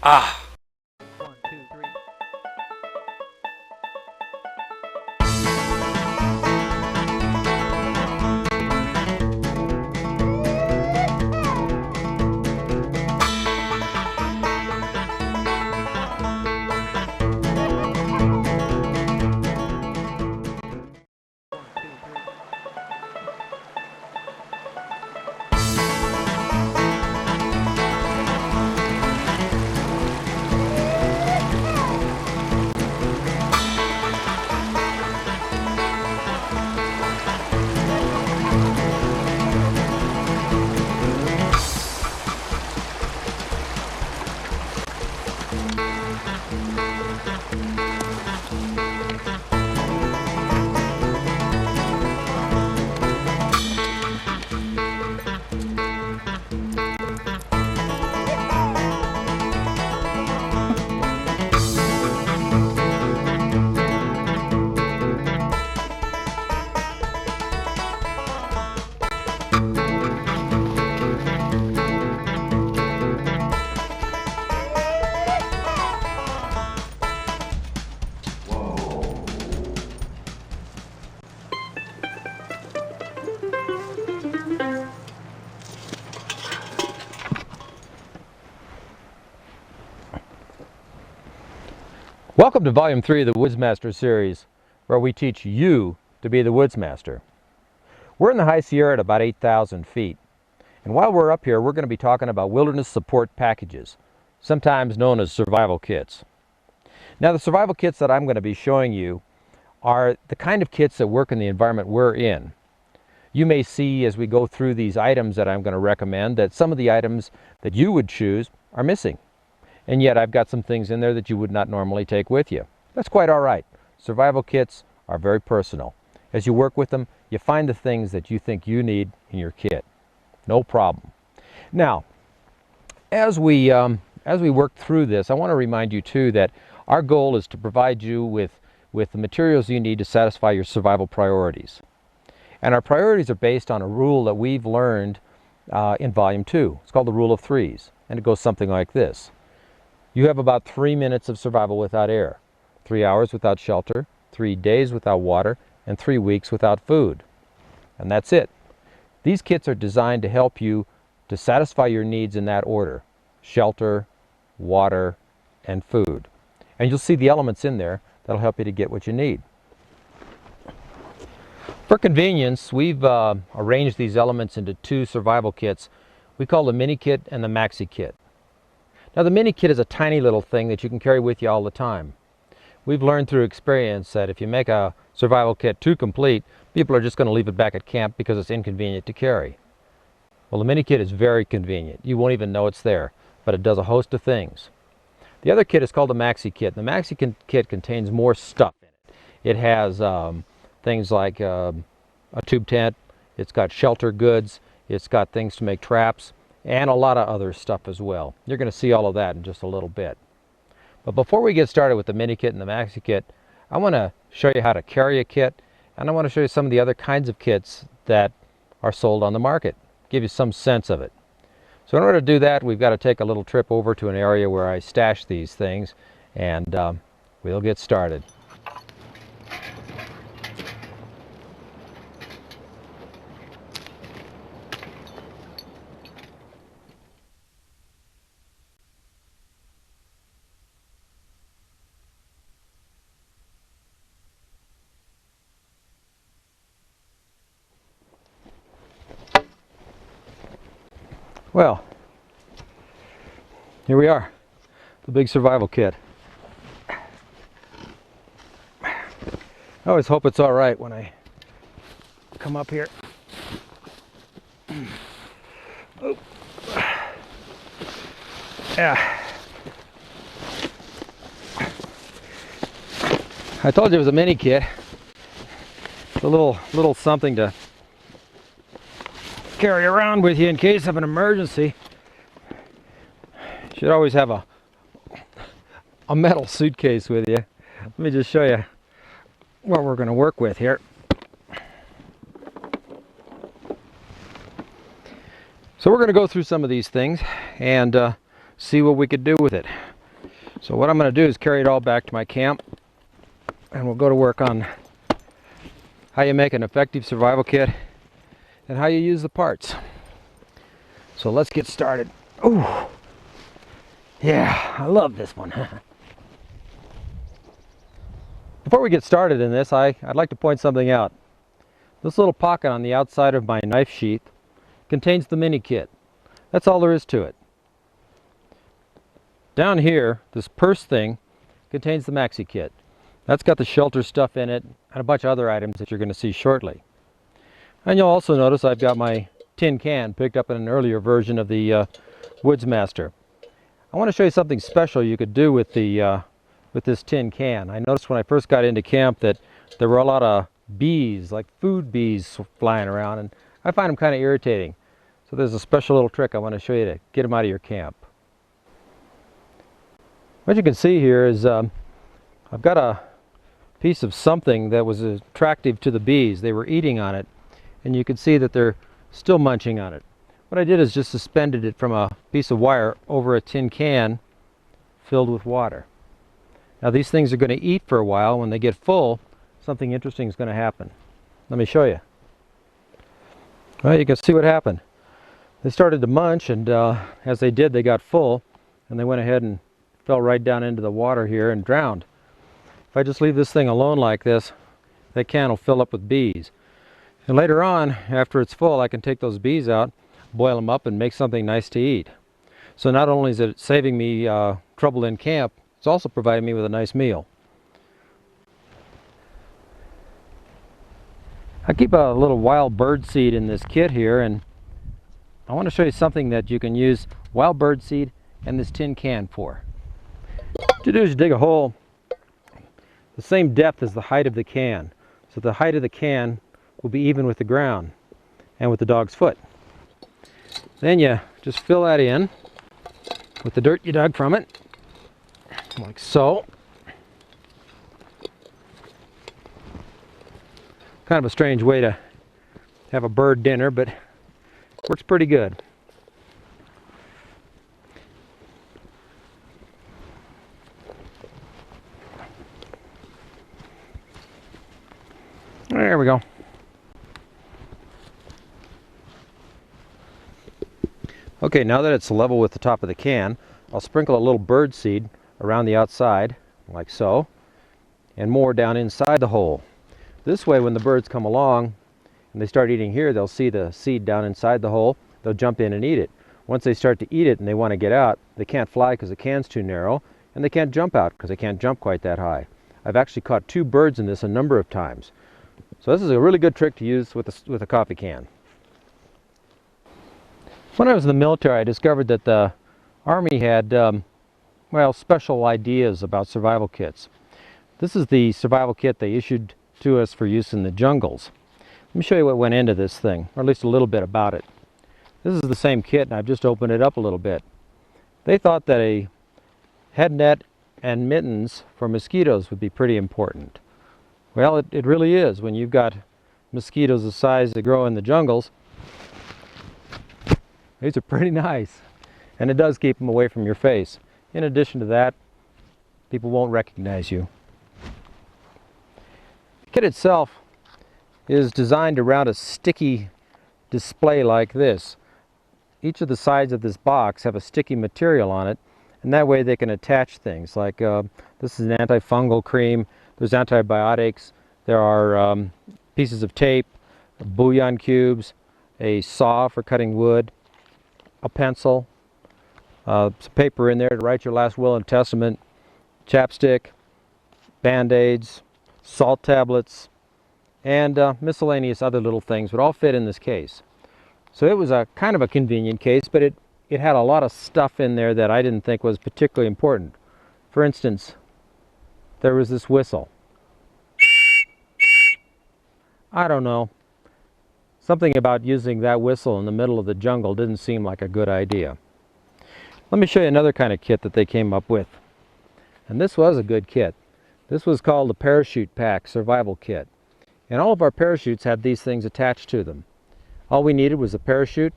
Ah! One, two, three. Welcome to Volume 3 of the Woodsmaster series, where we teach you to be the Woodsmaster. We're in the High Sierra at about 8,000 feet. And while we're up here, we're going to be talking about wilderness support packages, sometimes known as survival kits. Now, the survival kits that I'm going to be showing you are the kind of kits that work in the environment we're in. You may see as we go through these items that I'm going to recommend that some of the items that you would choose are missing. And yet I've got some things in there that you would not normally take with you. That's quite all right. Survival kits are very personal. As you work with them, you find the things that you think you need in your kit. No problem. Now, as we work through this, I want to remind you too that our goal is to provide you with the materials you need to satisfy your survival priorities. And our priorities are based on a rule that we've learned in Volume 2. It's called the Rule of Threes, and it goes something like this. You have about 3 minutes of survival without air, 3 hours without shelter, 3 days without water, and 3 weeks without food. And that's it. These kits are designed to help you to satisfy your needs in that order: shelter, water, and food. And you'll see the elements in there that'll help you to get what you need. For convenience, we've arranged these elements into 2 survival kits. We call the Mini Kit and the Maxi Kit. Now, the Mini Kit is a tiny little thing that you can carry with you all the time. We've learned through experience that if you make a survival kit too complete, people are just going to leave it back at camp because it's inconvenient to carry. Well, the Mini Kit is very convenient. You won't even know it's there, but it does a host of things. The other kit is called the Maxi Kit. The Maxi Kit contains more stuff in it. It has things like a tube tent, it's got shelter goods, it's got things to make traps, and a lot of other stuff as well. You're going to see all of that in just a little bit. But before we get started with the Mini Kit and the Maxi Kit, I want to show you how to carry a kit, and I want to show you some of the other kinds of kits that are sold on the market, give you some sense of it. So in order to do that, we've got to take a little trip over to an area where I stash these things, and we'll get started. Well, here we are, the big survival kit. I always hope it's all right when I come up here. Oh. Yeah. I told you it was a mini kit. It's a little something to carry around with you in case of an emergency. You should always have a metal suitcase with you. Let me just show you what we're going to work with here. So we're going to go through some of these things and see what we could do with it. So what I'm going to do is carry it all back to my camp, and we'll go to work on how you make an effective survival kit and how you use the parts. So let's get started. Ooh, yeah, I love this one. Before we get started in this, I'd like to point something out. This little pocket on the outside of my knife sheath contains the mini kit. That's all there is to it. Down here, this purse thing contains the Maxi Kit. That's got the shelter stuff in it and a bunch of other items that you're going to see shortly. And you'll also notice I've got my tin can picked up in an earlier version of the Woodsmaster. I want to show you something special you could do with this tin can. I noticed when I first got into camp that there were a lot of bees, like food bees, flying around, and I find them kind of irritating. So there's a special little trick I want to show you to get them out of your camp. What you can see here is I've got a piece of something that was attractive to the bees. They were eating on it, and you can see that they're still munching on it. What I did is just suspended it from a piece of wire over a tin can filled with water. Now these things are going to eat for a while. When they get full, something interesting is going to happen. Let me show you. Well, you can see what happened. They started to munch, and as they did, they got full, and they went ahead and fell right down into the water here and drowned. If I just leave this thing alone like this, that can will fill up with bees. And later on, after it's full, I can take those bees out, boil them up, and make something nice to eat. So not only is it saving me trouble in camp, it's also providing me with a nice meal. I keep a little wild bird seed in this kit here, and I want to show you something that you can use wild bird seed and this tin can for. What you do is you dig a hole the same depth as the height of the can. So the height of the can will be even with the ground and with the dog's foot. Then you just fill that in with the dirt you dug from it, like so. Kind of a strange way to have a bird dinner, but works pretty good. There we go. Okay, now that it's level with the top of the can, I'll sprinkle a little bird seed around the outside, like so, and more down inside the hole. This way, when the birds come along and they start eating here, they'll see the seed down inside the hole, they'll jump in and eat it. Once they start to eat it and they want to get out, they can't fly because the can's too narrow, and they can't jump out because they can't jump quite that high. I've actually caught 2 birds in this a number of times. So this is a really good trick to use with a coffee can. When I was in the military, I discovered that the Army had, well, special ideas about survival kits. This is the survival kit they issued to us for use in the jungles. Let me show you what went into this thing, or at least a little bit about it. This is the same kit, and I've just opened it up a little bit. They thought that a head net and mittens for mosquitoes would be pretty important. Well, it really is. When you've got mosquitoes the size that grow in the jungles, these are pretty nice. And it does keep them away from your face. In addition to that, people won't recognize you. The kit itself is designed around a sticky display like this. Each of the sides of this box have a sticky material on it, and that way they can attach things. Like this is an antifungal cream. There's antibiotics, there are pieces of tape, bouillon cubes, a saw for cutting wood, a pencil, some paper in there to write your last will and testament, chapstick, band-aids, salt tablets, and miscellaneous other little things would all fit in this case. So it was a kind of a convenient case, but it had a lot of stuff in there that I didn't think was particularly important. For instance, there was this whistle. I don't know. Something about using that whistle in the middle of the jungle didn't seem like a good idea. Let me show you another kind of kit that they came up with. And this was a good kit. This was called the Parachute Pack Survival Kit. And all of our parachutes had these things attached to them. All we needed was a parachute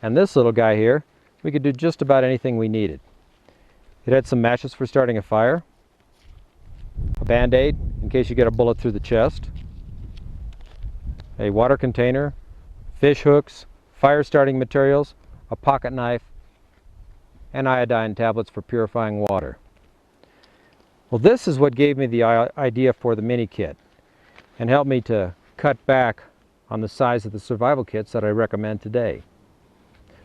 and this little guy here. We could do just about anything we needed. It had some matches for starting a fire, a band-aid in case you get a bullet through the chest, a water container, fish hooks, fire starting materials, a pocket knife, and iodine tablets for purifying water. Well, this is what gave me the idea for the mini kit and helped me to cut back on the size of the survival kits that I recommend today.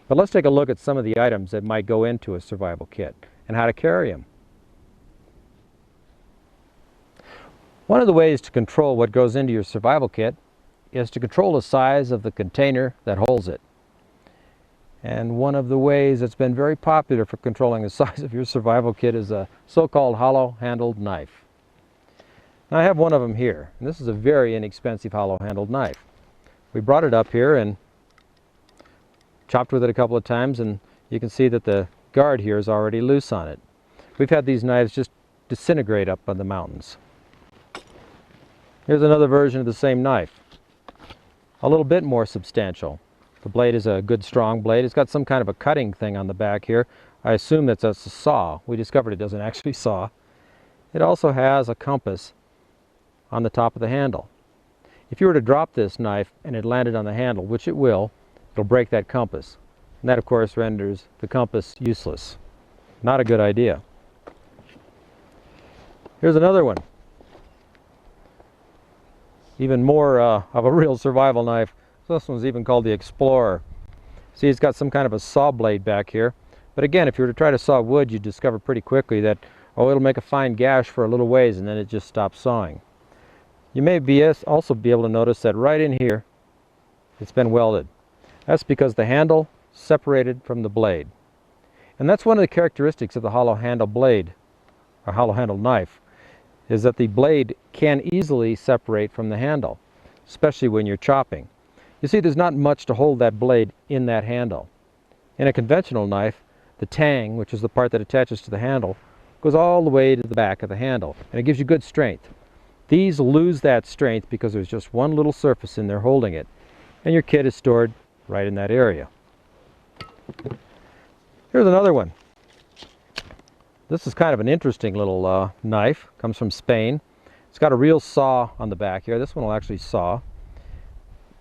But let's take a look at some of the items that might go into a survival kit and how to carry them. One of the ways to control what goes into your survival kit is to control the size of the container that holds it. And one of the ways that's been very popular for controlling the size of your survival kit is a so-called hollow-handled knife. Now I have one of them here, and this is a very inexpensive hollow-handled knife. We brought it up here and chopped with it a couple of times, and you can see that the guard here is already loose on it. We've had these knives just disintegrate up on the mountains. Here's another version of the same knife, a little bit more substantial. The blade is a good strong blade. It's got some kind of a cutting thing on the back here. I assume that's a saw. We discovered it doesn't actually saw. It also has a compass on the top of the handle. If you were to drop this knife and it landed on the handle, which it will, it'll break that compass. And that of course renders the compass useless. Not a good idea. Here's another one. Even more of a real survival knife. This one's even called the Explorer. See, it's got some kind of a saw blade back here. But again, if you were to try to saw wood, you'd discover pretty quickly that, oh, it'll make a fine gash for a little ways and then it just stops sawing. You may also be able to notice that right in here, it's been welded. That's because the handle separated from the blade. And that's one of the characteristics of the hollow handle blade, or hollow handle knife, is that the blade can easily separate from the handle, especially when you're chopping. You see, there's not much to hold that blade in that handle. In a conventional knife, the tang, which is the part that attaches to the handle, goes all the way to the back of the handle, and it gives you good strength. These lose that strength because there's just one little surface in there holding it, and your kit is stored right in that area. Here's another one. This is kind of an interesting little knife. Comes from Spain. It's got a real saw on the back here. This one will actually saw.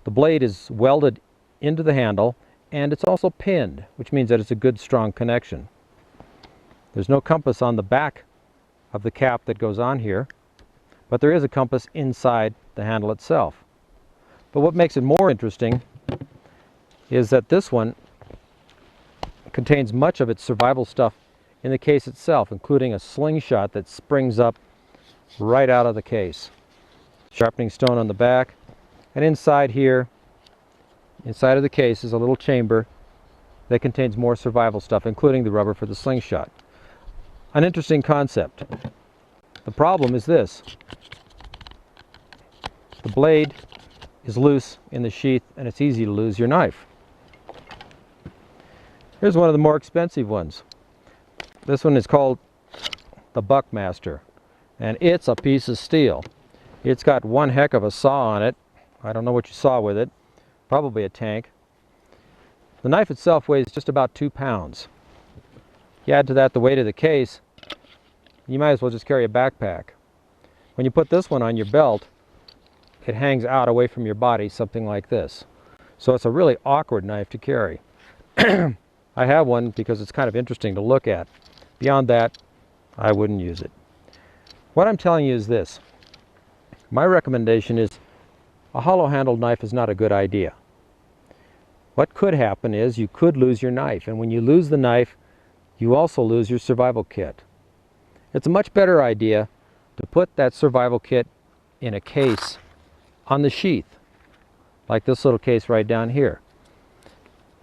The blade is welded into the handle, and it's also pinned, which means that it's a good strong connection. There's no compass on the back of the cap that goes on here, but there is a compass inside the handle itself. But what makes it more interesting is that this one contains much of its survival stuff in the case itself, including a slingshot that springs up right out of the case. Sharpening stone on the back. And inside here, inside of the case, is a little chamber that contains more survival stuff, including the rubber for the slingshot. An interesting concept. The problem is this. The blade is loose in the sheath, and it's easy to lose your knife. Here's one of the more expensive ones. This one is called the Buckmaster, and it's a piece of steel. It's got one heck of a saw on it. I don't know what you saw with it. Probably a tank. The knife itself weighs just about 2 pounds. You add to that the weight of the case, you might as well just carry a backpack. When you put this one on your belt, it hangs out away from your body, something like this. So it's a really awkward knife to carry. I have one because it's kind of interesting to look at. Beyond that, I wouldn't use it. What I'm telling you is this. My recommendation is a hollow-handled knife is not a good idea. What could happen is you could lose your knife, and when you lose the knife, you also lose your survival kit. It's a much better idea to put that survival kit in a case on the sheath, like this little case right down here.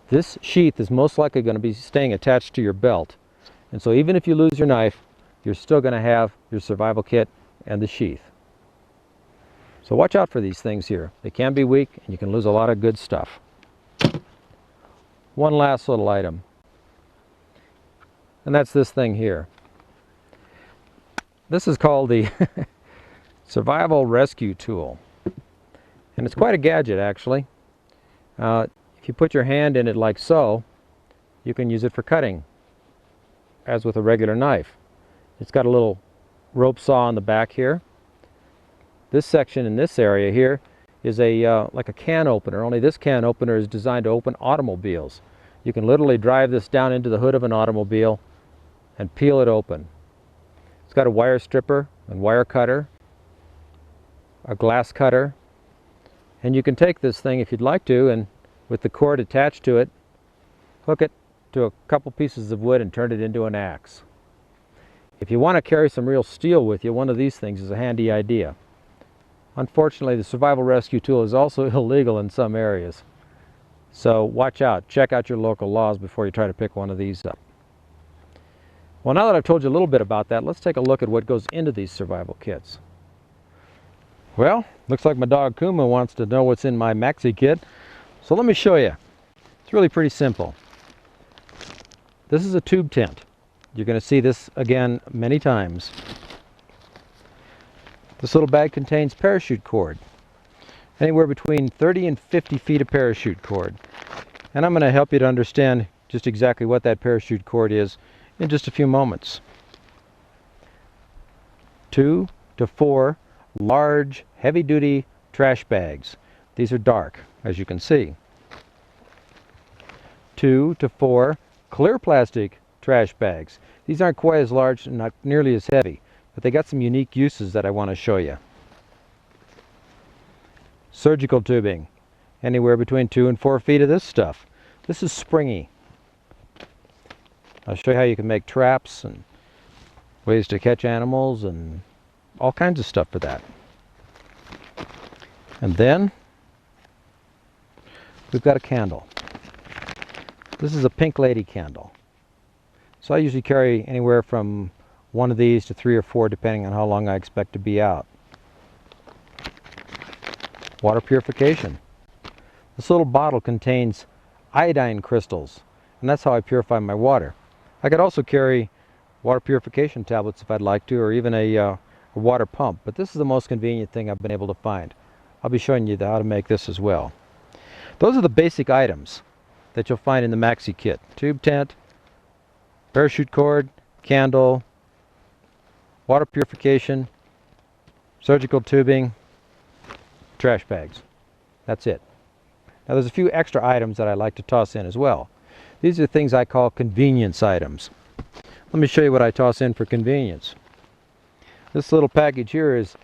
This sheath is most likely going to be staying attached to your belt, and so even if you lose your knife, you're still going to have your survival kit and the sheath. So watch out for these things here. They can be weak, and you can lose a lot of good stuff. One last little item, and that's this thing here. This is called the Survival Rescue Tool, and it's quite a gadget actually. If you put your hand in it like so, you can use it for cutting. as with a regular knife. It's got a little rope saw on the back here. This section in this area here is like a can opener, only this can opener is designed to open automobiles. You can literally drive this down into the hood of an automobile and peel it open. It's got a wire stripper and wire cutter, a glass cutter, and you can take this thing if you'd like to, and with the cord attached to it, hook it to a couple pieces of wood and turn it into an axe. If you want to carry some real steel with you, one of these things is a handy idea. Unfortunately, the survival rescue tool is also illegal in some areas. So watch out. Check out your local laws before you try to pick one of these up. Well, now that I've told you a little bit about that, let's take a look at what goes into these survival kits. Well, looks like my dog Kuma wants to know what's in my Maxi Kit. So let me show you. It's really pretty simple. This is a tube tent. You're going to see this again many times. This little bag contains parachute cord. Anywhere between 30 and 50 feet of parachute cord. And I'm going to help you to understand just exactly what that parachute cord is in just a few moments. 2 to 4 large, heavy-duty trash bags. These are dark, as you can see. 2 to 4 clear plastic trash bags. These aren't quite as large and not nearly as heavy, but they got some unique uses that I want to show you. Surgical tubing. Anywhere between 2 and 4 feet of this stuff. This is springy. I'll show you how you can make traps and ways to catch animals and all kinds of stuff for that. And then we've got a candle. This is a Pink Lady candle. So I usually carry anywhere from one of these to 3 or 4 depending on how long I expect to be out. Water purification. This little bottle contains iodine crystals, and that's how I purify my water. I could also carry water purification tablets if I'd like to, or even a water pump, but this is the most convenient thing I've been able to find. I'll be showing you how to make this as well. Those are the basic items that you'll find in the Maxi Kit. Tube tent, parachute cord, candle, water purification, surgical tubing, trash bags. That's it. Now there's a few extra items that I like to toss in as well. These are things I call convenience items. Let me show you what I toss in for convenience. This little package here is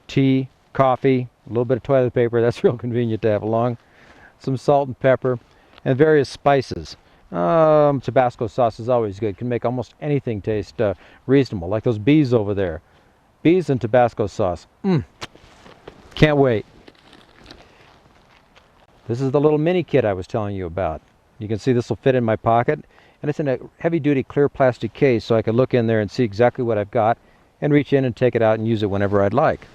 tea, coffee, a little bit of toilet paper, that's real convenient to have along, some salt and pepper, and various spices. Tabasco sauce is always good. Can make almost anything taste reasonable, like those bees over there. Bees and Tabasco sauce. Can't wait. This is the little mini kit I was telling you about. You can see this will fit in my pocket, and it's in a heavy-duty clear plastic case, so I can look in there and see exactly what I've got and reach in and take it out and use it whenever I'd like.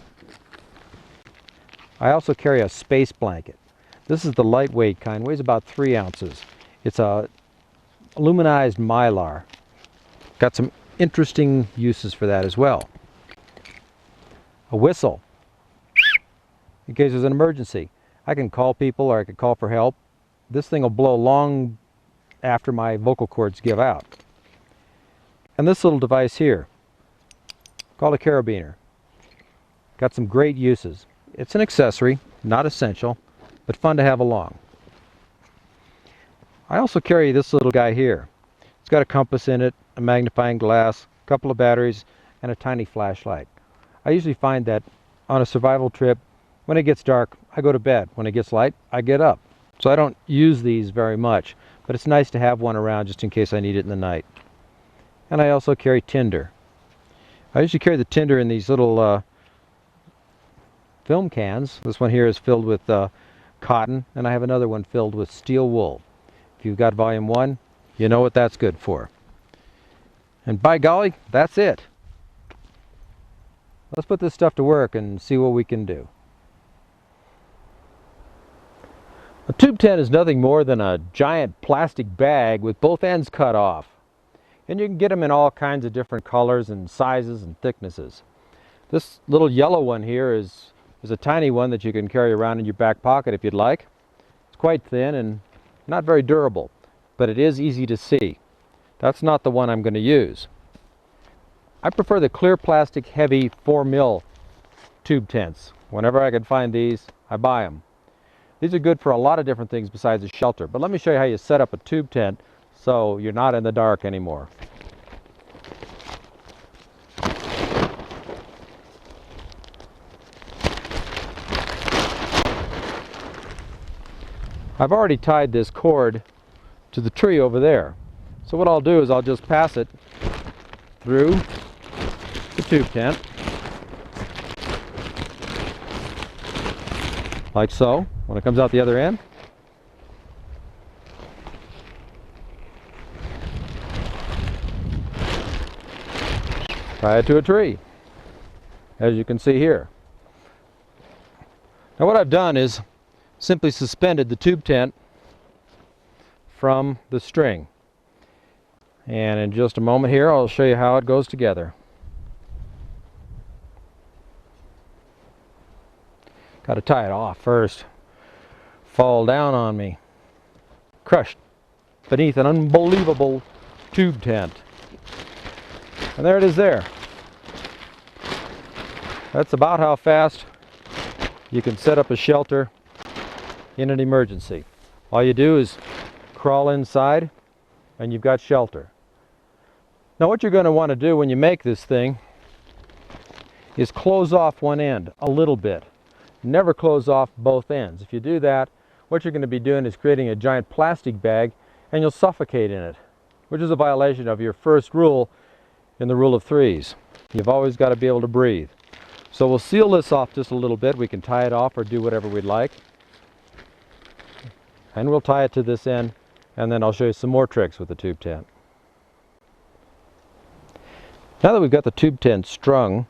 I also carry a space blanket. This is the lightweight kind, weighs about 3 ounces. It's a aluminized mylar. Got some interesting uses for that as well. A whistle, in case there's an emergency. I can call people or I can call for help. This thing will blow long after my vocal cords give out. And this little device here, called a carabiner. Got some great uses. It's an accessory, not essential, but fun to have along. I also carry this little guy here. It's got a compass in it, a magnifying glass, a couple of batteries, and a tiny flashlight. I usually find that on a survival trip, when it gets dark, I go to bed. When it gets light, I get up. So I don't use these very much, but it's nice to have one around just in case I need it in the night. And I also carry tinder. I usually carry the tinder in these little film cans. This one here is filled with cotton, and I have another one filled with steel wool. If you've got volume 1, you know what that's good for. And by golly, that's it. Let's put this stuff to work and see what we can do. A tube tent is nothing more than a giant plastic bag with both ends cut off. And you can get them in all kinds of different colors and sizes and thicknesses. This little yellow one here is a tiny one that you can carry around in your back pocket if you'd like. It's quite thin and not very durable, but it is easy to see. That's not the one I'm going to use. I prefer the clear plastic heavy 4mm tube tents. Whenever I can find these, I buy them. These are good for a lot of different things besides a shelter, but let me show you how you set up a tube tent so you're not in the dark anymore. I've already tied this cord to the tree over there. So what I'll do is I'll just pass it through the tube tent, like so. When it comes out the other end, tie it to a tree, as you can see here. Now what I've done is simply suspended the tube tent from the string. And in just a moment here, I'll show you how it goes together. Got to tie it off first. Fall down on me. Crushed beneath an unbelievable tube tent. And there it is there. That's about how fast you can set up a shelter in an emergency. All you do is crawl inside and you've got shelter. Now what you're going to want to do when you make this thing is close off one end a little bit. Never close off both ends. If you do that, what you're going to be doing is creating a giant plastic bag and you'll suffocate in it, which is a violation of your first rule in the rule of threes. You've always got to be able to breathe. So we'll seal this off just a little bit. We can tie it off or do whatever we'd like. And we'll tie it to this end, and then I'll show you some more tricks with the tube tent. Now that we've got the tube tent strung,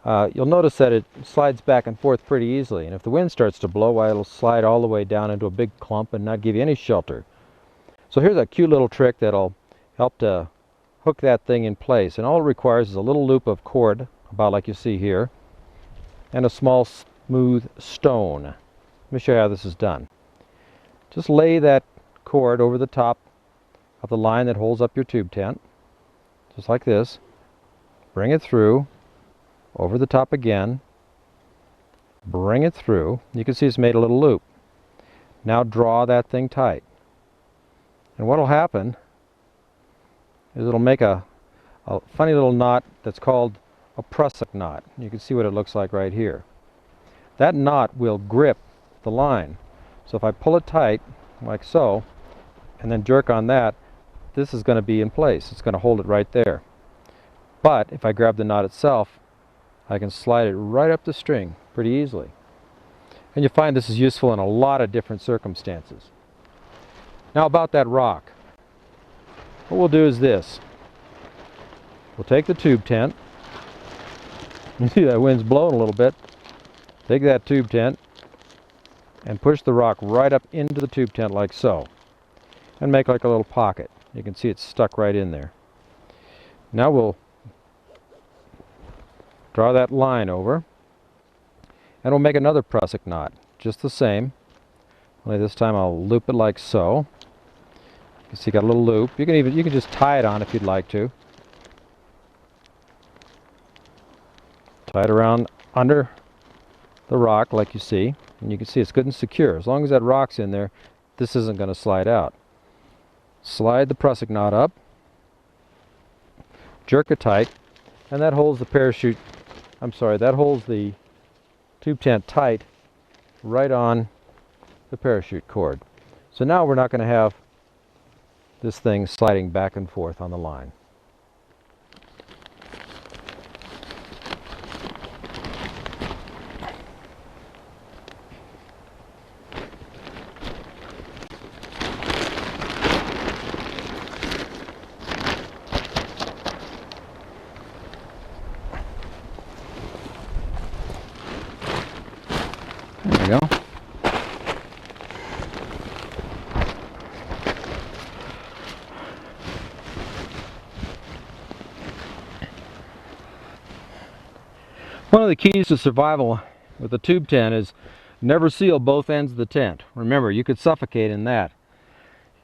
you'll notice that it slides back and forth pretty easily. And if the wind starts to blow, well, it'll slide all the way down into a big clump and not give you any shelter. So here's a cute little trick that'll help to hook that thing in place. And all it requires is a little loop of cord, about like you see here, and a small smooth stone. Let me show you how this is done. Just lay that cord over the top of the line that holds up your tube tent, just like this. Bring it through, over the top again, bring it through. You can see it's made a little loop. Now draw that thing tight. And what will happen is it'll make a funny little knot that's called a prusik knot. You can see what it looks like right here. That knot will grip the line. So if I pull it tight, like so, and then jerk on that, this is going to be in place. It's going to hold it right there. But if I grab the knot itself, I can slide it right up the string pretty easily. And you find this is useful in a lot of different circumstances. Now about that rock. What we'll do is this. We'll take the tube tent. You see that wind's blowing a little bit. Take that tube tent and push the rock right up into the tube tent like so. And make like a little pocket. You can see it's stuck right in there. Now we'll draw that line over, and we'll make another prusik knot, just the same. Only this time I'll loop it like so. You can see you got a little loop. You can just tie it on if you'd like to. Tie it around under the rock like you see, and you can see it's good and secure. As long as that rock's in there, this isn't going to slide out. Slide the prusik knot up, jerk it tight, and that holds the that holds the tube tent tight right on the parachute cord. So now we're not going to have this thing sliding back and forth on the line. There we go. One of the keys to survival with a tube tent is never seal both ends of the tent. Remember, you could suffocate in that.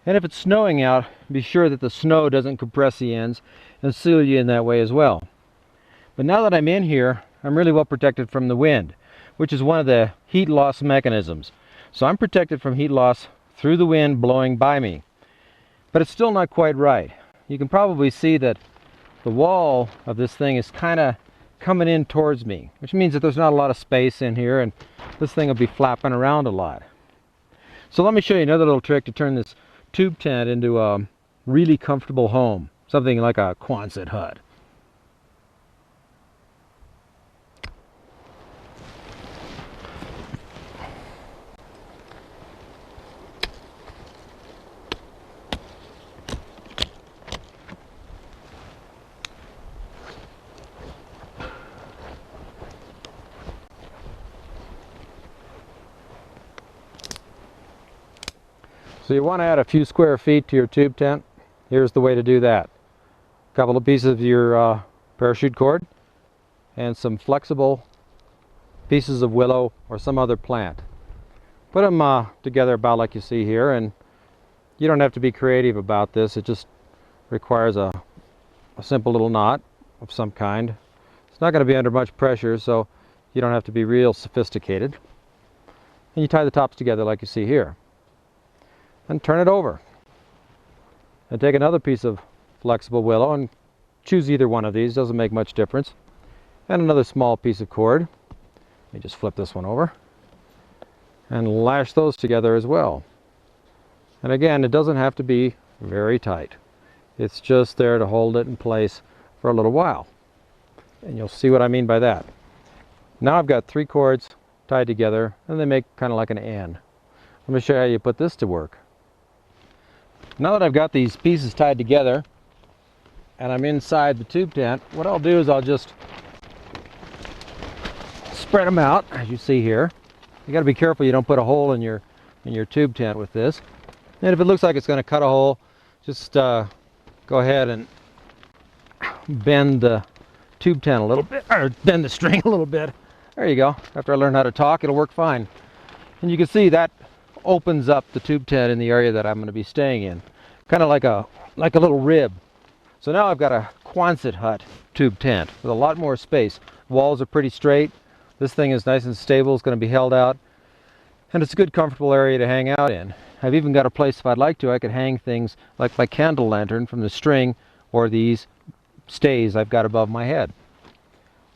And if it's snowing out, be sure that the snow doesn't compress the ends and seal you in that way as well. But now that I'm in here, I'm really well protected from the wind, which is one of the heat loss mechanisms. So I'm protected from heat loss through the wind blowing by me. But it's still not quite right. You can probably see that the wall of this thing is kind of coming in towards me, which means that there's not a lot of space in here, and this thing will be flapping around a lot. So let me show you another little trick to turn this tube tent into a really comfortable home, something like a Quonset hut. So you want to add a few square feet to your tube tent. Here's the way to do that. A couple of pieces of your parachute cord and some flexible pieces of willow or some other plant. Put them together about like you see here, and you don't have to be creative about this. It just requires a simple little knot of some kind. It's not going to be under much pressure, so you don't have to be real sophisticated. And you tie the tops together like you see here. And turn it over. And take another piece of flexible willow and choose either one of these, doesn't make much difference. And another small piece of cord. Let me just flip this one over. And lash those together as well. And again, it doesn't have to be very tight. It's just there to hold it in place for a little while. And you'll see what I mean by that. Now I've got 3 cords tied together, and they make kind of like an N. Let me show you how you put this to work. Now that I've got these pieces tied together and I'm inside the tube tent, what I'll do is I'll just spread them out, as you see here. You got to be careful you don't put a hole in your tube tent with this. And if it looks like it's going to cut a hole, just go ahead and bend the tube tent a little bit, or bend the string a little bit. There you go. After I learn how to talk, it'll work fine. And you can see that opens up the tube tent in the area that I'm going to be staying in, kind of like a little rib. So now I've got a Quonset hut tube tent with a lot more space. Walls are pretty straight. This thing is nice and stable. It's going to be held out, and it's a good comfortable area to hang out in. I've even got a place, if I'd like to, I could hang things like my candle lantern from the string or these stays I've got above my head.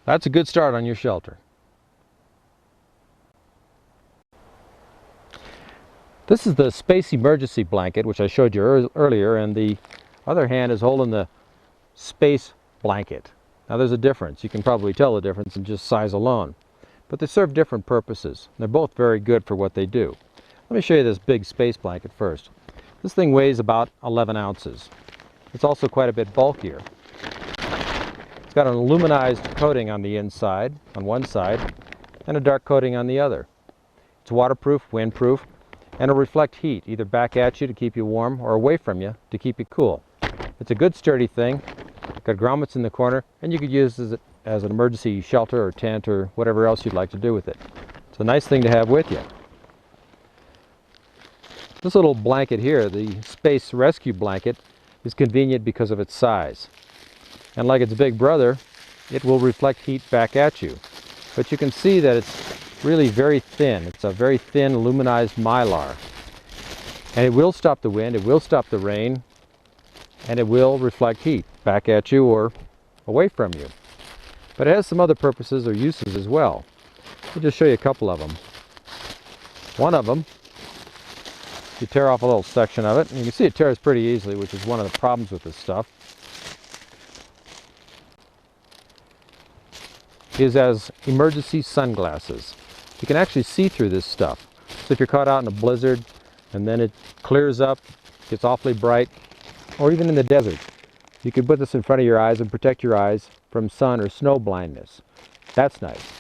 That's a good start on your shelter. This is the space emergency blanket, which I showed you earlier, and the other hand is holding the space blanket. Now there's a difference. You can probably tell the difference in just size alone. But they serve different purposes. They're both very good for what they do. Let me show you this big space blanket first. This thing weighs about 11 ounces. It's also quite a bit bulkier. It's got an aluminized coating on the inside, on one side, and a dark coating on the other. It's waterproof, windproof, and it'll reflect heat, either back at you to keep you warm or away from you to keep you cool. It's a good sturdy thing. Got grommets in the corner, and you could use it as an emergency shelter or tent or whatever else you'd like to do with it. It's a nice thing to have with you. This little blanket here, the Space Rescue Blanket, is convenient because of its size. And like its big brother, it will reflect heat back at you. But you can see that it's really very thin. It's a very thin aluminized mylar. And it will stop the wind, it will stop the rain, and it will reflect heat back at you or away from you. But it has some other purposes or uses as well. I'll just show you a couple of them. One of them, you tear off a little section of it, and you can see it tears pretty easily, which is one of the problems with this stuff, is as emergency sunglasses. You can actually see through this stuff. So if you're caught out in a blizzard and then it clears up, gets awfully bright, or even in the desert, you can put this in front of your eyes and protect your eyes from sun or snow blindness. That's nice.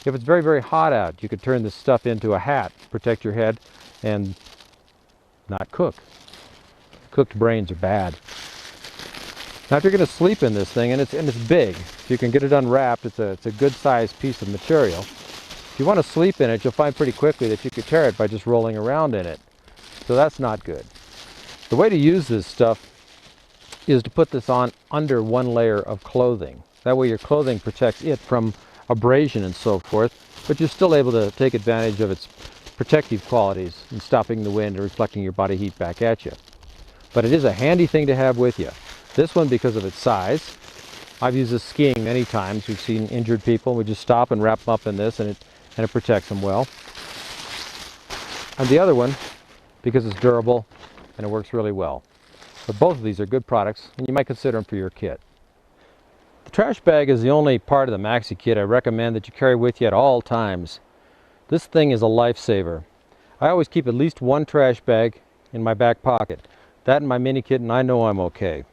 If it's very, very hot out, you could turn this stuff into a hat, protect your head, and not cook. Cooked brains are bad. Now if you're going to sleep in this thing, and it's big, if you can get it unwrapped, it's a good sized piece of material. If you want to sleep in it, you'll find pretty quickly that you could tear it by just rolling around in it. So that's not good. The way to use this stuff is to put this on under one layer of clothing. That way your clothing protects it from abrasion and so forth, but you're still able to take advantage of its protective qualities in stopping the wind and reflecting your body heat back at you. But it is a handy thing to have with you. This one, because of its size, I've used this skiing many times. We've seen injured people. We just stop and wrap them up in this, and it protects them well. And the other one, because it's durable and it works really well. But both of these are good products, and you might consider them for your kit. The trash bag is the only part of the Maxi Kit I recommend that you carry with you at all times. This thing is a lifesaver. I always keep at least one trash bag in my back pocket. That and my mini kit, and I know I'm okay.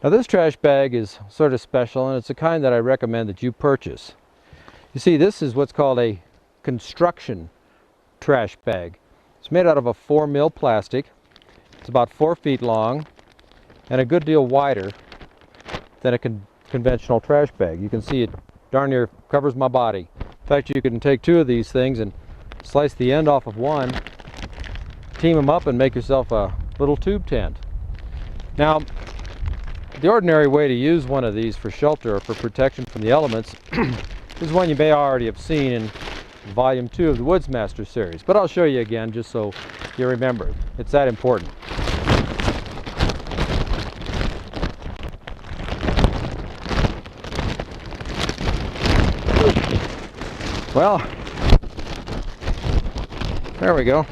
Now this trash bag is sort of special, and it's the kind that I recommend that you purchase. You see, this is what's called a construction trash bag. It's made out of a 4mm plastic. It's about 4 feet long and a good deal wider than a conventional trash bag. You can see it darn near covers my body. In fact, you can take two of these things and slice the end off of one, team them up, and make yourself a little tube tent. Now, the ordinary way to use one of these for shelter or for protection from the elements is one you may already have seen in Volume 2 of the Woodsmaster series, but I'll show you again just so you remember. It's that important. Well, there we go.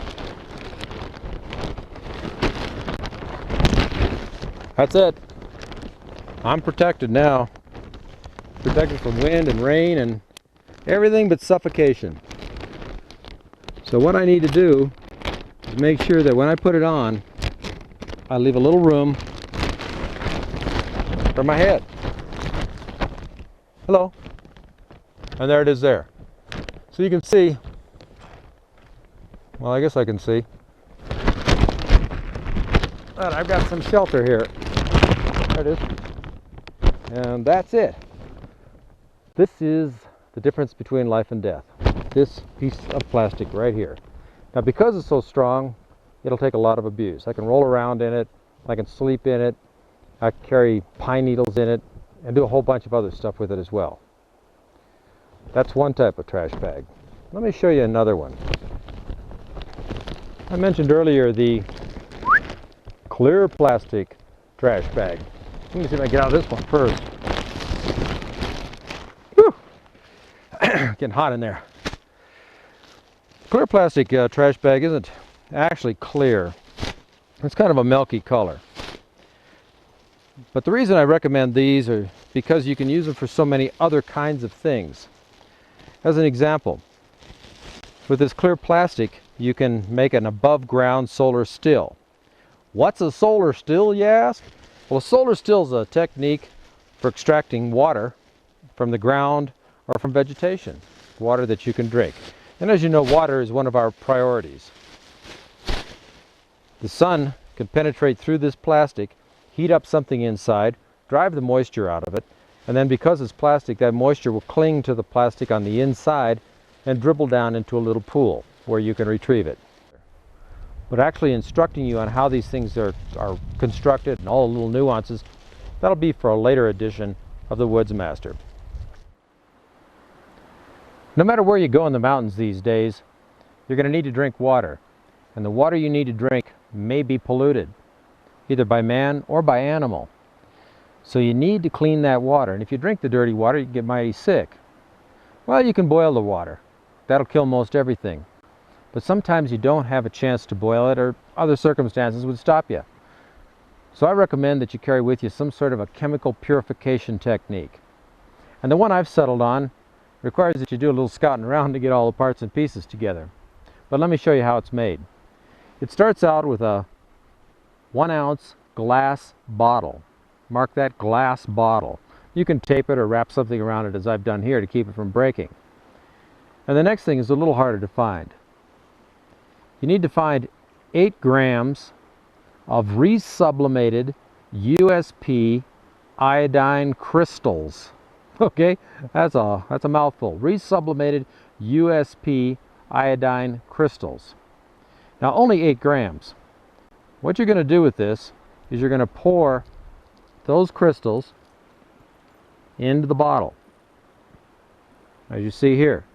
That's it. I'm protected now. Protected from wind and rain and everything but suffocation. So what I need to do is make sure that when I put it on, I leave a little room for my head. Hello. And there it is there. So you can see, well, I guess I can see that I've got some shelter here. There it is. And that's it. This is the difference between life and death. This piece of plastic right here. Now, because it's so strong, it'll take a lot of abuse. I can roll around in it, I can sleep in it, I can carry pine needles in it, and do a whole bunch of other stuff with it as well. That's one type of trash bag. Let me show you another one. I mentioned earlier the clear plastic trash bag. Let me see if I can get out of this one first. Whew. Getting hot in there. Clear plastic trash bag isn't actually clear. It's kind of a milky color. But the reason I recommend these are because you can use them for so many other kinds of things. As an example, with this clear plastic, you can make an above-ground solar still. What's a solar still, you ask? Well, a solar still is a technique for extracting water from the ground or from vegetation, water that you can drink. And as you know, water is one of our priorities. The sun can penetrate through this plastic, heat up something inside, drive the moisture out of it, and then because it's plastic, that moisture will cling to the plastic on the inside and dribble down into a little pool where you can retrieve it. But actually instructing you on how these things are constructed and all the little nuances, that'll be for a later edition of the Woodsmaster. No matter where you go in the mountains these days, you're going to need to drink water. And the water you need to drink may be polluted, either by man or by animal. So you need to clean that water. And if you drink the dirty water, you can get mighty sick. Well, you can boil the water. That'll kill most everything. But sometimes you don't have a chance to boil it, or other circumstances would stop you. So I recommend that you carry with you some sort of a chemical purification technique. And the one I've settled on requires that you do a little scouting around to get all the parts and pieces together. But let me show you how it's made. It starts out with a 1-ounce glass bottle. Mark that, glass bottle. You can tape it or wrap something around it, as I've done here, to keep it from breaking. And the next thing is a little harder to find. You need to find 8 grams of resublimated USP iodine crystals. Okay, that's a mouthful. Resublimated USP iodine crystals. Now, only 8 grams. What you're going to do with this is you're going to pour those crystals into the bottle, as you see here.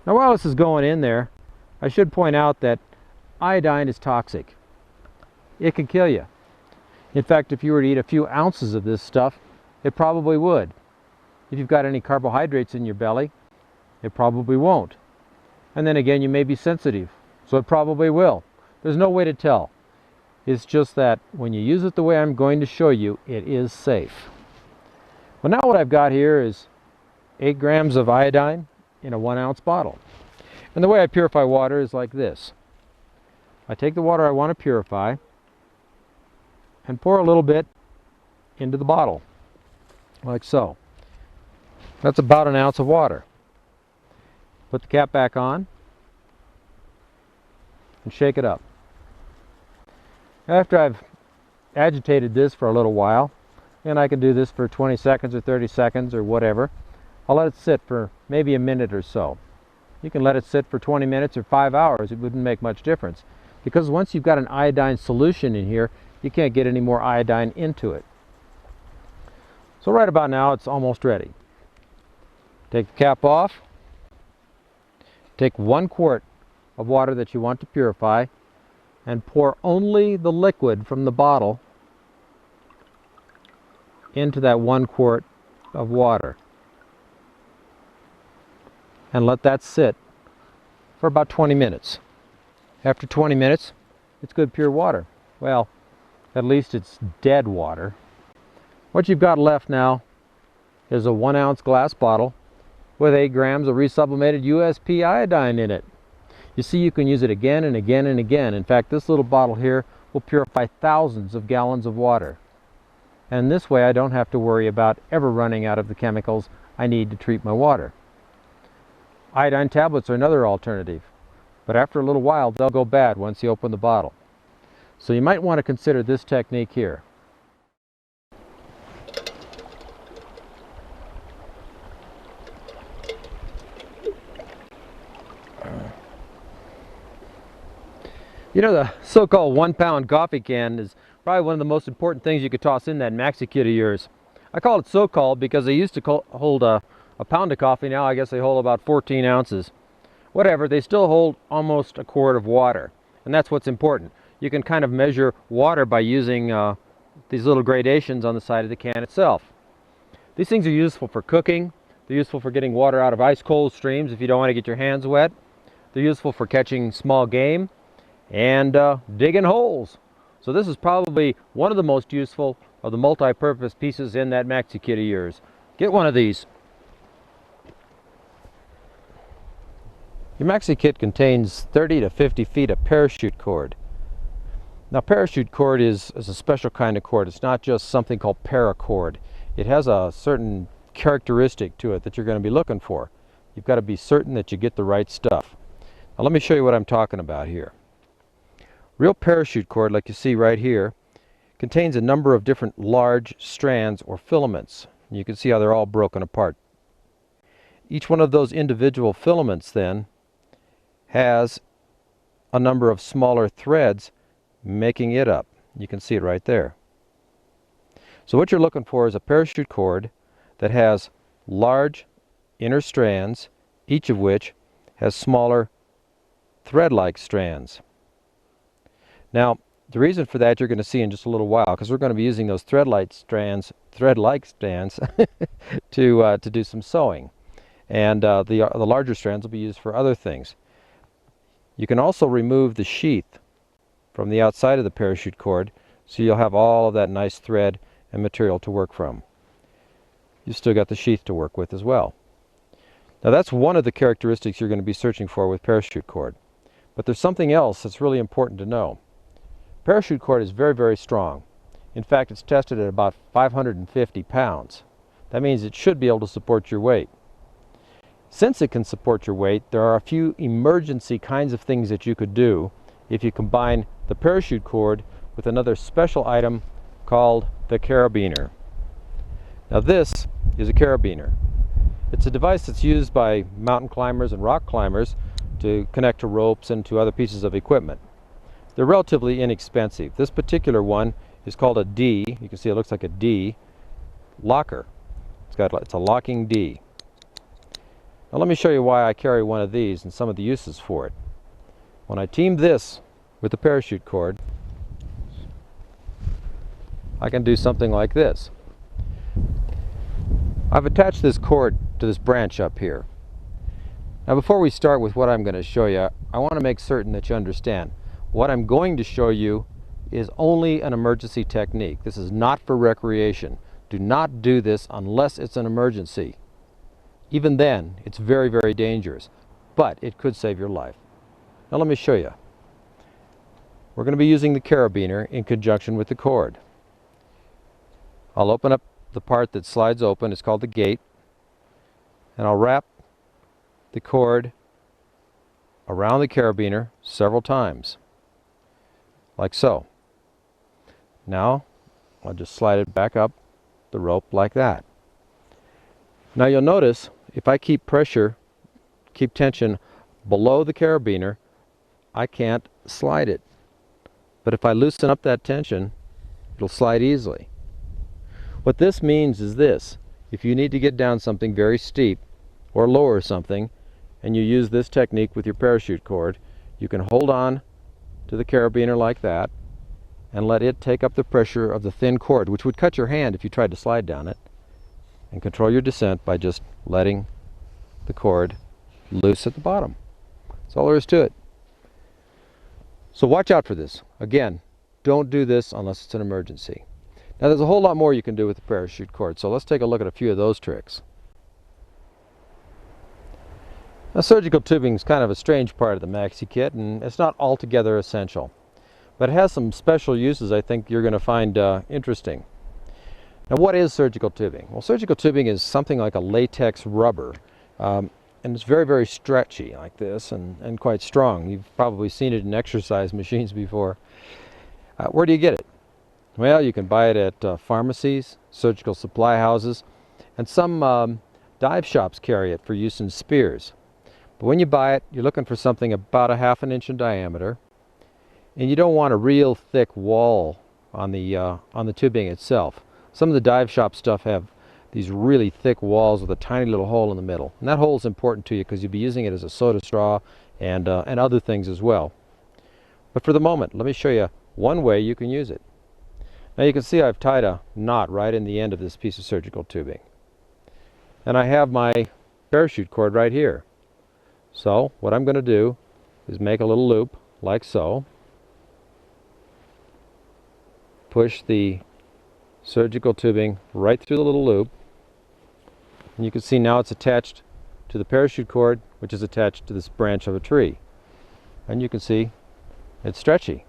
Now while this is going in there, I should point out that iodine is toxic. It can kill you. In fact, if you were to eat a few ounces of this stuff, it probably would. If you've got any carbohydrates in your belly, it probably won't. And then again, you may be sensitive, so it probably will. There's no way to tell. It's just that when you use it the way I'm going to show you, it is safe. Well, now what I've got here is 8 grams of iodine in a 1 ounce bottle. And the way I purify water is like this. I take the water I want to purify and pour a little bit into the bottle, like so. That's about 1 ounce of water. Put the cap back on and shake it up. After I've agitated this for a little while, and I can do this for 20 seconds or 30 seconds or whatever, I'll let it sit for maybe a minute or so. You can let it sit for 20 minutes or 5 hours. It wouldn't make much difference, because once you've got an iodine solution in here, you can't get any more iodine into it. So right about now it's almost ready. Take the cap off. Take 1 quart of water that you want to purify and pour only the liquid from the bottle into that 1 quart of water. And let that sit for about 20 minutes. After 20 minutes, it's good pure water. Well, at least it's dead water. What you've got left now is a 1 ounce glass bottle with 8 grams of resublimated USP iodine in it. You see, you can use it again and again and again. In fact, this little bottle here will purify thousands of gallons of water. And this way I don't have to worry about ever running out of the chemicals I need to treat my water. Iodine tablets are another alternative, but after a little while they'll go bad once you open the bottle. So you might want to consider this technique here. You know, the so-called 1 pound coffee can is probably one of the most important things you could toss in that Maxi Kit of yours. I call it so-called because they used to hold a pound of coffee. Now I guess they hold about 14 ounces. Whatever, they still hold almost a quart of water. And that's what's important. You can kind of measure water by using these little gradations on the side of the can itself. These things are useful for cooking. They're useful for getting water out of ice cold streams if you don't want to get your hands wet. They're useful for catching small game and digging holes. So this is probably one of the most useful of the multi-purpose pieces in that Maxi Kit of yours. Get one of these. Your Maxi Kit contains 30 to 50 feet of parachute cord. Now, parachute cord is a special kind of cord. It's not just something called paracord. It has a certain characteristic to it that you're going to be looking for. You've got to be certain that you get the right stuff. Now let me show you what I'm talking about here. Real parachute cord, like you see right here, contains a number of different large strands or filaments. You can see how they're all broken apart. Each one of those individual filaments then has a number of smaller threads making it up. You can see it right there. So what you're looking for is a parachute cord that has large inner strands, each of which has smaller thread-like strands. Now, the reason for that you're going to see in just a little while, because we're going to be using those thread-like strands to do some sewing. And the larger strands will be used for other things. You can also remove the sheath from the outside of the parachute cord, so you'll have all of that nice thread and material to work from. You've still got the sheath to work with as well. Now that's one of the characteristics you're going to be searching for with parachute cord. But there's something else that's really important to know. Parachute cord is very, very strong. In fact, it's tested at about 550 pounds. That means it should be able to support your weight. Since it can support your weight, there are a few emergency kinds of things that you could do if you combine the parachute cord with another special item called the carabiner. Now this is a carabiner. It's a device that's used by mountain climbers and rock climbers to connect to ropes and to other pieces of equipment. They're relatively inexpensive. This particular one is called a D. You can see it looks like a D locker. It's a locking D. Now let me show you why I carry one of these and some of the uses for it. When I team this with the parachute cord, I can do something like this. I've attached this cord to this branch up here. Now before we start with what I'm going to show you, I want to make certain that you understand. What I'm going to show you is only an emergency technique. This is not for recreation. Do not do this unless it's an emergency. Even then, it's very, very dangerous, but it could save your life. Now let me show you. We're going to be using the carabiner in conjunction with the cord. I'll open up the part that slides open. It's called the gate, and I'll wrap the cord around the carabiner several times, like so. Now I'll just slide it back up the rope like that. Now you'll notice if I keep tension below the carabiner, I can't slide it. But if I loosen up that tension, it'll slide easily. What this means is this: if you need to get down something very steep or lower something, and you use this technique with your parachute cord, you can hold on to the carabiner like that and let it take up the pressure of the thin cord, which would cut your hand if you tried to slide down it, and control your descent by just letting the cord loose at the bottom. That's all there is to it. So watch out for this. Again, don't do this unless it's an emergency. Now there's a whole lot more you can do with the parachute cord, so let's take a look at a few of those tricks. Now surgical tubing is kind of a strange part of the Maxi Kit, and it's not altogether essential. But it has some special uses I think you're going to find interesting. Now what is surgical tubing? Well, surgical tubing is something like a latex rubber, and it's very, very stretchy like this and quite strong. You've probably seen it in exercise machines before. Where do you get it? Well, you can buy it at pharmacies, surgical supply houses, and some dive shops carry it for use in spears. But when you buy it, you're looking for something about a ½ inch in diameter, and you don't want a real thick wall on the tubing itself. Some of the dive shop stuff have these really thick walls with a tiny little hole in the middle, and that hole is important to you because you'll be using it as a soda straw and other things as well. But for the moment, let me show you one way you can use it. Now you can see I've tied a knot right in the end of this piece of surgical tubing. And I have my parachute cord right here. So what I'm going to do is make a little loop like so. Push the surgical tubing right through the little loop. And you can see now it's attached to the parachute cord, which is attached to this branch of a tree. And you can see it's stretchy.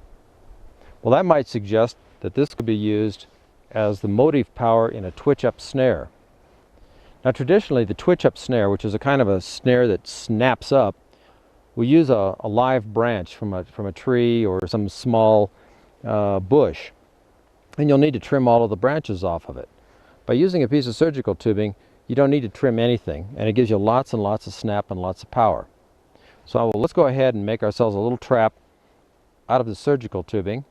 Well, that might suggest that this could be used as the motive power in a twitch-up snare. Now traditionally the twitch-up snare, which is a kind of a snare that snaps up, will use a live branch from a tree or some small bush, and you'll need to trim all of the branches off of it. By using a piece of surgical tubing, you don't need to trim anything, and it gives you lots and lots of snap and lots of power. So let's go ahead and make ourselves a little trap out of the surgical tubing,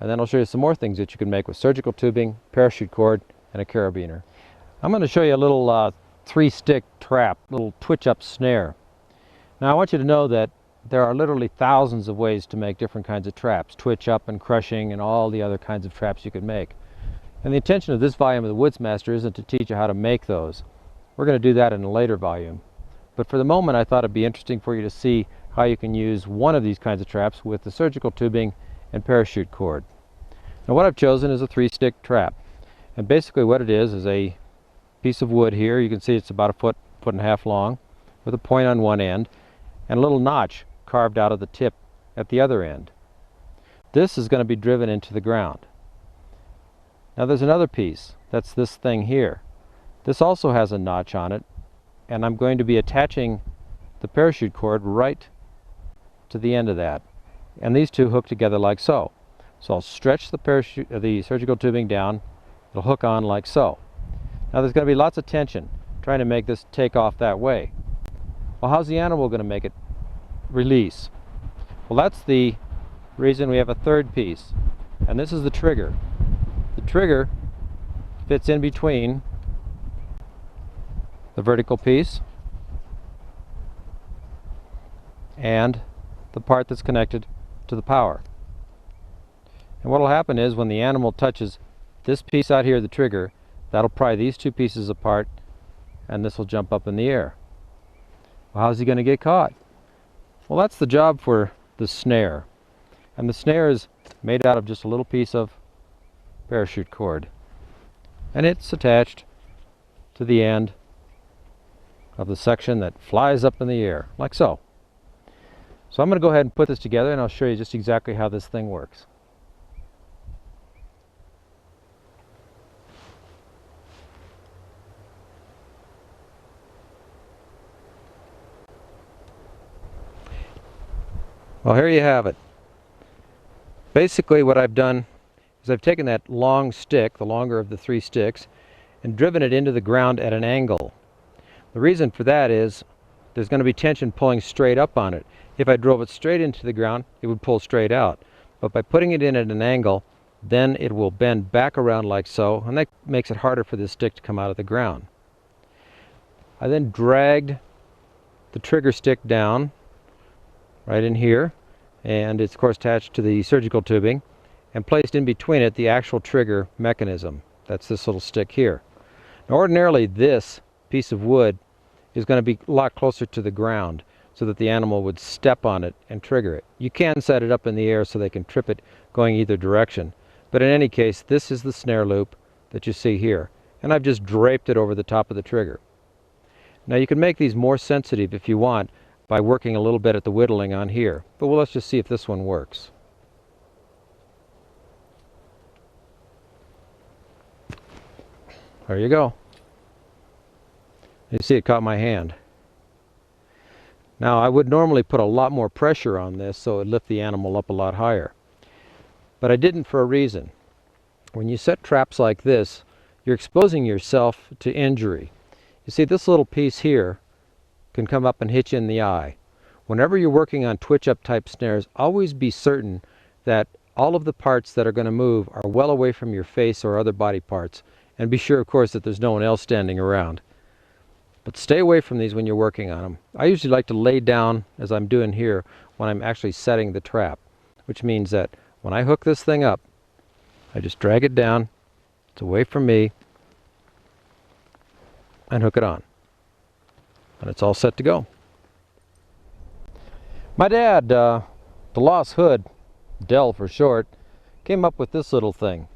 and then I'll show you some more things that you can make with surgical tubing, parachute cord, and a carabiner. I'm going to show you a little 3-stick trap, little twitch-up snare. Now I want you to know that there are literally thousands of ways to make different kinds of traps, twitch-up and crushing and all the other kinds of traps you could make. And the intention of this volume of the Woodsmaster isn't to teach you how to make those. We're going to do that in a later volume. But for the moment I thought it'd be interesting for you to see how you can use one of these kinds of traps with the surgical tubing and parachute cord. Now what I've chosen is a 3-stick trap, and basically what it is a piece of wood here. You can see it's about a foot and a half long, with a point on one end and a little notch carved out of the tip at the other end. This is going to be driven into the ground. Now there's another piece, that's this thing here. This also has a notch on it, and I'm going to be attaching the parachute cord right to the end of that, and these two hook together like so. So I'll stretch the surgical tubing down, it'll hook on like so. Now there's going to be lots of tension trying to make this take off that way. Well, how's the animal going to make it release? Well, that's the reason we have a third piece, and this is the trigger. The trigger fits in between the vertical piece and the part that's connected to the power. And what will happen is when the animal touches this piece out here, the trigger, that'll pry these two pieces apart, and this will jump up in the air. Well, how's he going to get caught? Well, that's the job for the snare. And the snare is made out of just a little piece of parachute cord. And it's attached to the end of the section that flies up in the air, like so. So I'm going to go ahead and put this together, and I'll show you just exactly how this thing works. Well, here you have it. Basically what I've done is I've taken that long stick, the longer of the three sticks, and driven it into the ground at an angle. The reason for that is there's going to be tension pulling straight up on it. If I drove it straight into the ground, it would pull straight out. But by putting it in at an angle, then it will bend back around like so, and that makes it harder for this stick to come out of the ground. I then dragged the trigger stick down right in here, and it's of course attached to the surgical tubing, and placed in between it the actual trigger mechanism. That's this little stick here. Now ordinarily this piece of wood is going to be a lot closer to the ground so that the animal would step on it and trigger it. You can set it up in the air so they can trip it going either direction, but in any case this is the snare loop that you see here, and I've just draped it over the top of the trigger. Now you can make these more sensitive if you want by working a little bit at the whittling on here. But let's just see if this one works. There you go. You see it caught my hand. Now I would normally put a lot more pressure on this so it would lift the animal up a lot higher. But I didn't for a reason. When you set traps like this, you're exposing yourself to injury. You see, this little piece here can come up and hit you in the eye. Whenever you're working on twitch-up type snares, always be certain that all of the parts that are going to move are well away from your face or other body parts, and be sure, of course, that there's no one else standing around. But stay away from these when you're working on them. I usually like to lay down, as I'm doing here, when I'm actually setting the trap, which means that when I hook this thing up, I just drag it down, it's away from me, and hook it on. And it's all set to go. My dad, the Lost Hood, Del for short, came up with this little thing.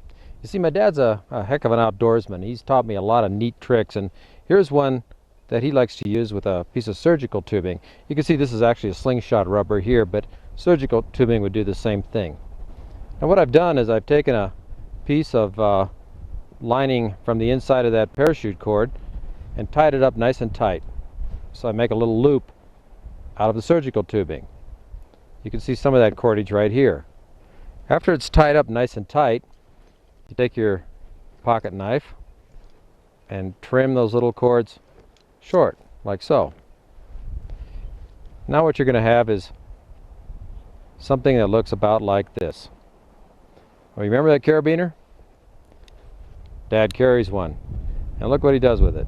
You see, my dad's a heck of an outdoorsman. He's taught me a lot of neat tricks, and here's one that he likes to use with a piece of surgical tubing. You can see this is actually a slingshot rubber here, but surgical tubing would do the same thing. Now what I've done is I've taken a piece of lining from the inside of that parachute cord and tied it up nice and tight. So I make a little loop out of the surgical tubing. You can see some of that cordage right here. After it's tied up nice and tight, you take your pocket knife and trim those little cords short, like so. Now what you're going to have is something that looks about like this. Well, you remember that carabiner? Dad carries one. And look what he does with it.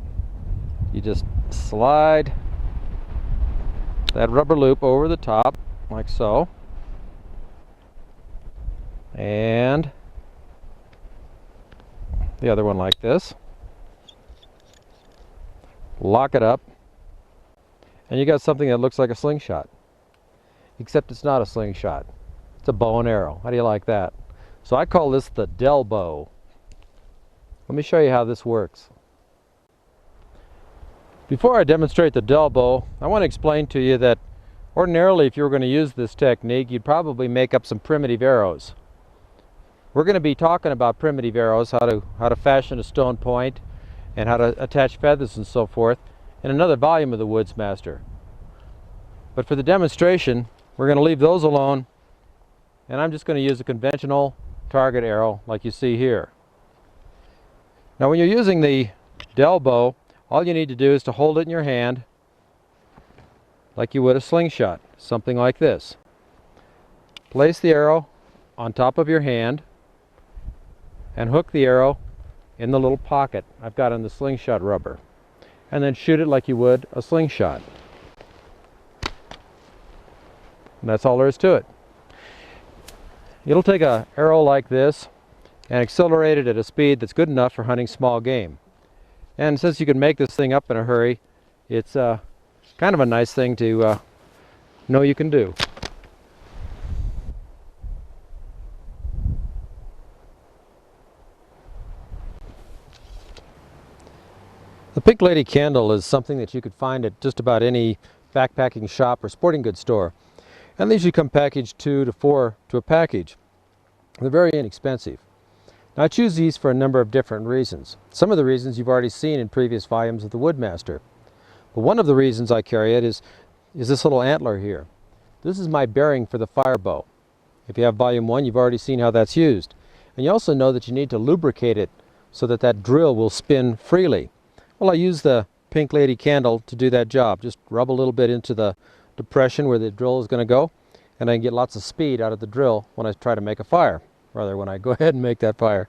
You just slide that rubber loop over the top, like so. And the other one like this. Lock it up. And you got something that looks like a slingshot. Except it's not a slingshot. It's a bow and arrow. How do you like that? So I call this the Delbow. Let me show you how this works. Before I demonstrate the Delbow, I want to explain to you that ordinarily if you were going to use this technique, you'd probably make up some primitive arrows. We're going to be talking about primitive arrows, how to fashion a stone point, and how to attach feathers and so forth, in another volume of the Woodsmaster. But for the demonstration, we're going to leave those alone, and I'm just going to use a conventional target arrow like you see here. Now when you're using the Delbow, all you need to do is to hold it in your hand like you would a slingshot, something like this. place the arrow on top of your hand and hook the arrow in the little pocket I've got on the slingshot rubber, and then shoot it like you would a slingshot. And that's all there is to it. It'll take an arrow like this and accelerate it at a speed that's good enough for hunting small game. And since you can make this thing up in a hurry, it's kind of a nice thing to know you can do. The Pink Lady candle is something that you could find at just about any backpacking shop or sporting goods store. And these usually come packaged 2 to 4 to a package. They're very inexpensive. Now, I choose these for a number of different reasons. Some of the reasons you've already seen in previous volumes of the Woodsmaster. But one of the reasons I carry it is this little antler here. This is my bearing for the fire bow. If you have volume 1, you've already seen how that's used. And you also know that you need to lubricate it so that that drill will spin freely. Well, I use the Pink Lady candle to do that job. Just rub a little bit into the depression where the drill is going to go, and I can get lots of speed out of the drill when I try to make a fire, rather when I go ahead and make that fire.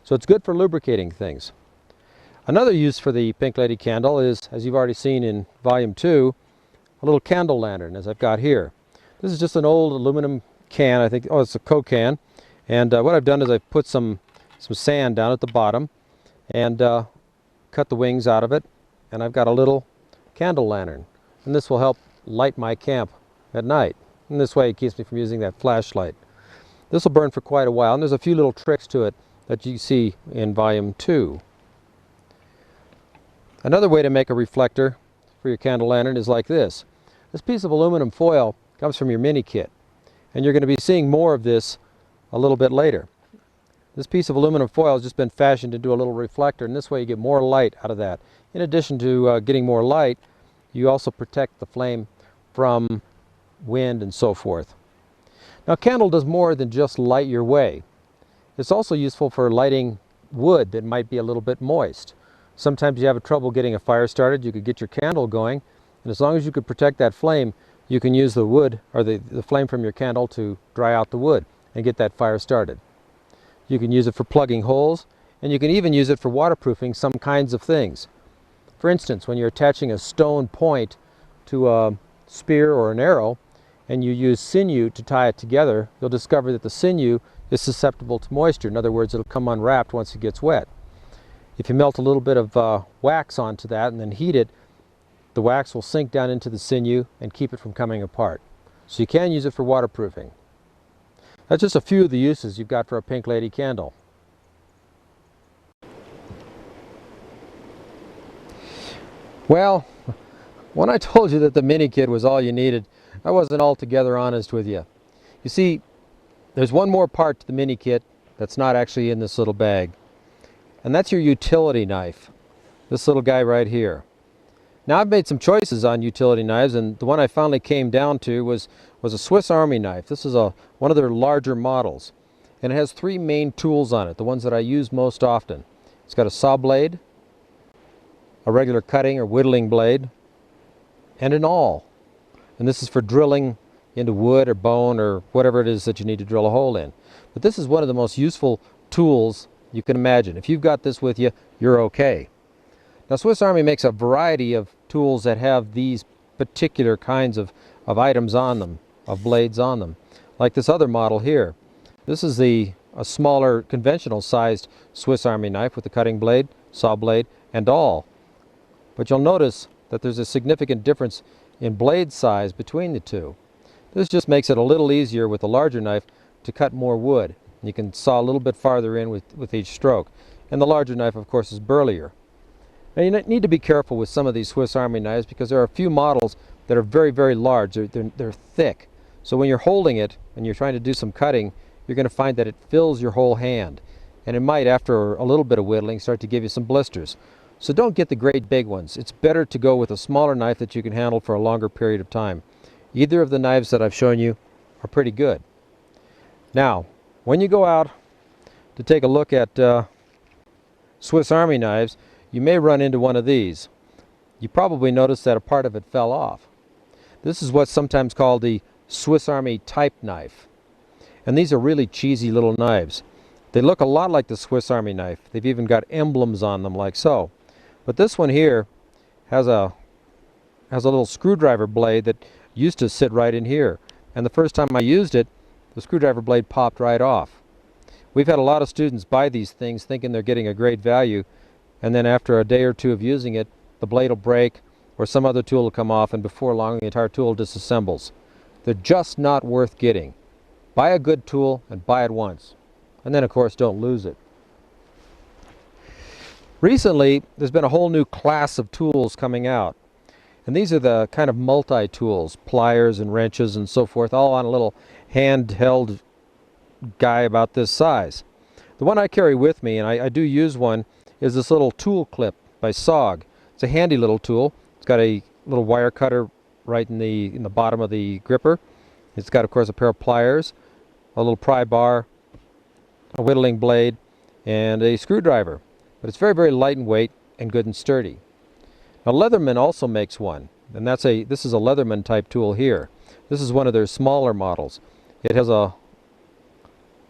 So it's good for lubricating things. Another use for the Pink Lady candle is, as you've already seen in volume 2, a little candle lantern, as I've got here. This is just an old aluminum can, I think, oh, it's a Coke can, and what I've done is I've put some sand down at the bottom and cut the wings out of it, and I've got a little candle lantern, and this will help light my camp at night. And this way it keeps me from using that flashlight. This will burn for quite a while, and there's a few little tricks to it that you see in volume 2. Another way to make a reflector for your candle lantern is like this. This piece of aluminum foil comes from your mini kit, and you're going to be seeing more of this a little bit later. This piece of aluminum foil has just been fashioned into a little reflector, and this way you get more light out of that. In addition to getting more light, you also protect the flame from wind and so forth. Now, candle does more than just light your way. It's also useful for lighting wood that might be a little bit moist. Sometimes you have trouble getting a fire started, you could get your candle going, and as long as you could protect that flame, you can use the wood or the flame from your candle to dry out the wood and get that fire started. You can use it for plugging holes, and you can even use it for waterproofing some kinds of things. For instance, when you're attaching a stone point to a spear or an arrow, and you use sinew to tie it together, you'll discover that the sinew is susceptible to moisture. In other words, it'll come unwrapped once it gets wet. If you melt a little bit of wax onto that and then heat it, the wax will sink down into the sinew and keep it from coming apart. So you can use it for waterproofing. That's just a few of the uses you've got for a Pink Lady candle. Well, when I told you that the mini kit was all you needed, I wasn't altogether honest with you. You see, there's one more part to the mini kit that's not actually in this little bag, and that's your utility knife, this little guy right here. Now, I've made some choices on utility knives, and the one I finally came down to was a Swiss Army knife. This is one of their larger models, and it has 3 main tools on it, the ones that I use most often. It's got a saw blade, a regular cutting or whittling blade, and an awl. And this is for drilling into wood or bone or whatever it is that you need to drill a hole in. But this is one of the most useful tools you can imagine. If you've got this with you, you're okay. Now, Swiss Army makes a variety of tools that have these particular kinds of items on them, of blades on them, like this other model here. This is a smaller conventional sized Swiss Army knife with a cutting blade, saw blade, and awl. But you'll notice that there's a significant difference in blade size between the two. This just makes it a little easier with the larger knife to cut more wood. You can saw a little bit farther in with each stroke. And the larger knife, of course, is burlier. Now, you need to be careful with some of these Swiss Army knives because there are a few models that are very, very large. They're thick. So when you're holding it and you're trying to do some cutting, you're going to find that it fills your whole hand. And it might, after a little bit of whittling, start to give you some blisters. So don't get the great big ones. It's better to go with a smaller knife that you can handle for a longer period of time. Either of the knives that I've shown you are pretty good. Now, when you go out to take a look at Swiss Army knives, you may run into one of these. You probably noticed that a part of it fell off. This is what's sometimes called the Swiss Army type knife. And these are really cheesy little knives. They look a lot like the Swiss Army knife. They've even got emblems on them like so. But this one here has a little screwdriver blade that used to sit right in here. And the first time I used it, the screwdriver blade popped right off. We've had a lot of students buy these things thinking they're getting a great value, and then after a day or two of using it, the blade will break or some other tool will come off, and before long the entire tool disassembles. They're just not worth getting. Buy a good tool and buy it once. And then of course don't lose it. Recently there's been a whole new class of tools coming out. And these are the kind of multi-tools, pliers and wrenches and so forth, all on a little handheld guy about this size. The one I carry with me, and I do use one, is this little tool clip by SOG. It's a handy little tool. It's got a little wire cutter right in the bottom of the gripper. It's got, of course, a pair of pliers, a little pry bar, a whittling blade, and a screwdriver. But it's very, very light in weight and good and sturdy. Now Leatherman also makes one, and this is a Leatherman type tool here. This is one of their smaller models. It has a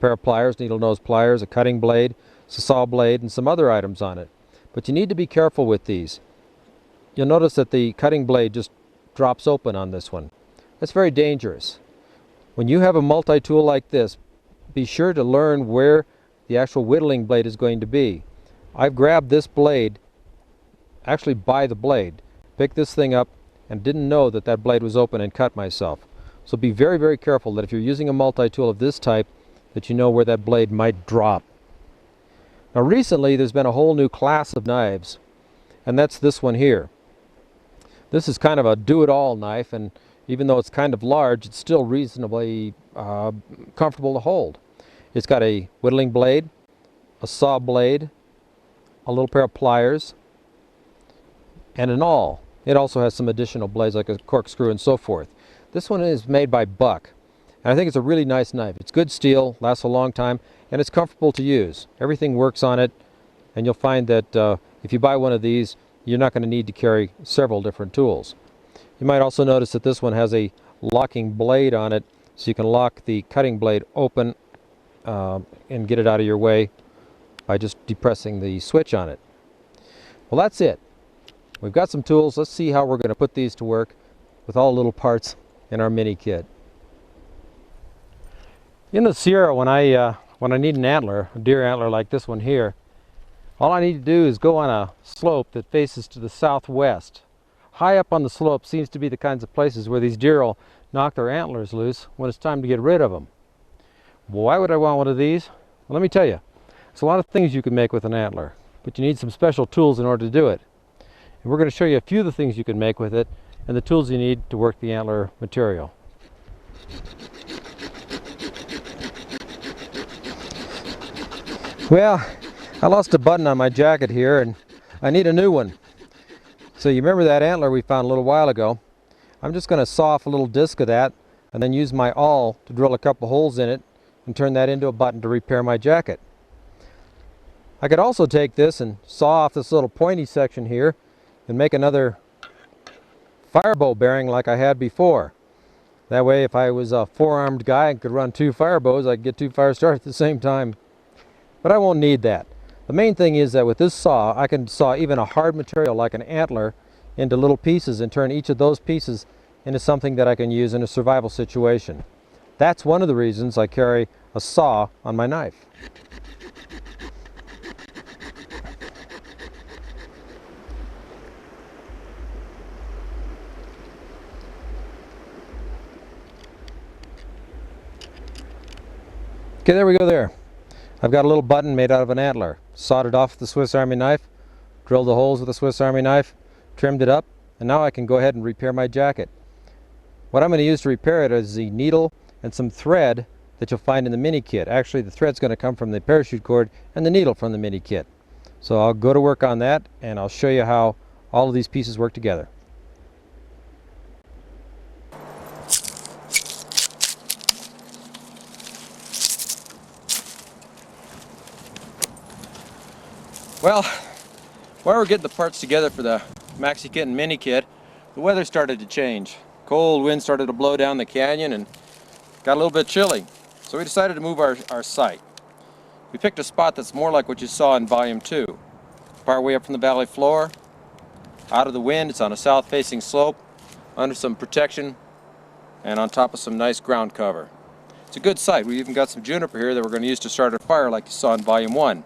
pair of pliers, needle nose pliers, a cutting blade, a saw blade, and some other items on it. But you need to be careful with these. You'll notice that the cutting blade just drops open on this one. That's very dangerous. When you have a multi-tool like this, be sure to learn where the actual whittling blade is going to be. I've grabbed this blade actually by the blade, picked this thing up, and didn't know that that blade was open and cut myself. So be very, very careful that if you're using a multi-tool of this type, that you know where that blade might drop. Now recently there's been a whole new class of knives, and that's this one here. This is kind of a do-it-all knife, and even though it's kind of large, it's still reasonably comfortable to hold. It's got a whittling blade, a saw blade, a little pair of pliers, and an awl. It also has some additional blades like a corkscrew and so forth. This one is made by Buck, and I think it's a really nice knife. It's good steel, lasts a long time, and it's comfortable to use. Everything works on it, and you'll find that if you buy one of these, you're not going to need to carry several different tools. You might also notice that this one has a locking blade on it, so you can lock the cutting blade open and get it out of your way by just depressing the switch on it. Well, that's it. We've got some tools. Let's see how we're going to put these to work with all the little parts in our mini kit. In the Sierra, when I need an antler, a deer antler like this one here, all I need to do is go on a slope that faces to the southwest. High up on the slope seems to be the kinds of places where these deer will knock their antlers loose when it's time to get rid of them. Well, why would I want one of these? Well, let me tell you. There's a lot of things you can make with an antler, but you need some special tools in order to do it. And we're going to show you a few of the things you can make with it and the tools you need to work the antler material. Well, I lost a button on my jacket here and I need a new one. So you remember that antler we found a little while ago? I'm just going to saw off a little disc of that and then use my awl to drill a couple holes in it and turn that into a button to repair my jacket. I could also take this and saw off this little pointy section here and make another fire bow bearing like I had before. That way if I was a four-armed guy and could run two fire bows, I could get two fires started at the same time. But I won't need that. The main thing is that with this saw, I can saw even a hard material like an antler into little pieces and turn each of those pieces into something that I can use in a survival situation. That's one of the reasons I carry a saw on my knife. Okay, there we go there. I've got a little button made out of an antler. Sawed it off with the Swiss Army knife, drilled the holes with the Swiss Army knife, trimmed it up, and now I can go ahead and repair my jacket. What I'm going to use to repair it is the needle and some thread that you'll find in the mini kit. Actually, the thread's going to come from the parachute cord and the needle from the mini kit. So I'll go to work on that and I'll show you how all of these pieces work together. Well, while we're getting the parts together for the Maxi Kit and mini kit, the weather started to change. Cold wind started to blow down the canyon and got a little bit chilly. So we decided to move our sight. We picked a spot that's more like what you saw in Volume 2. Part way up from the valley floor, out of the wind, it's on a south-facing slope, under some protection, and on top of some nice ground cover. It's a good site. We even got some juniper here that we're going to use to start a fire like you saw in Volume 1.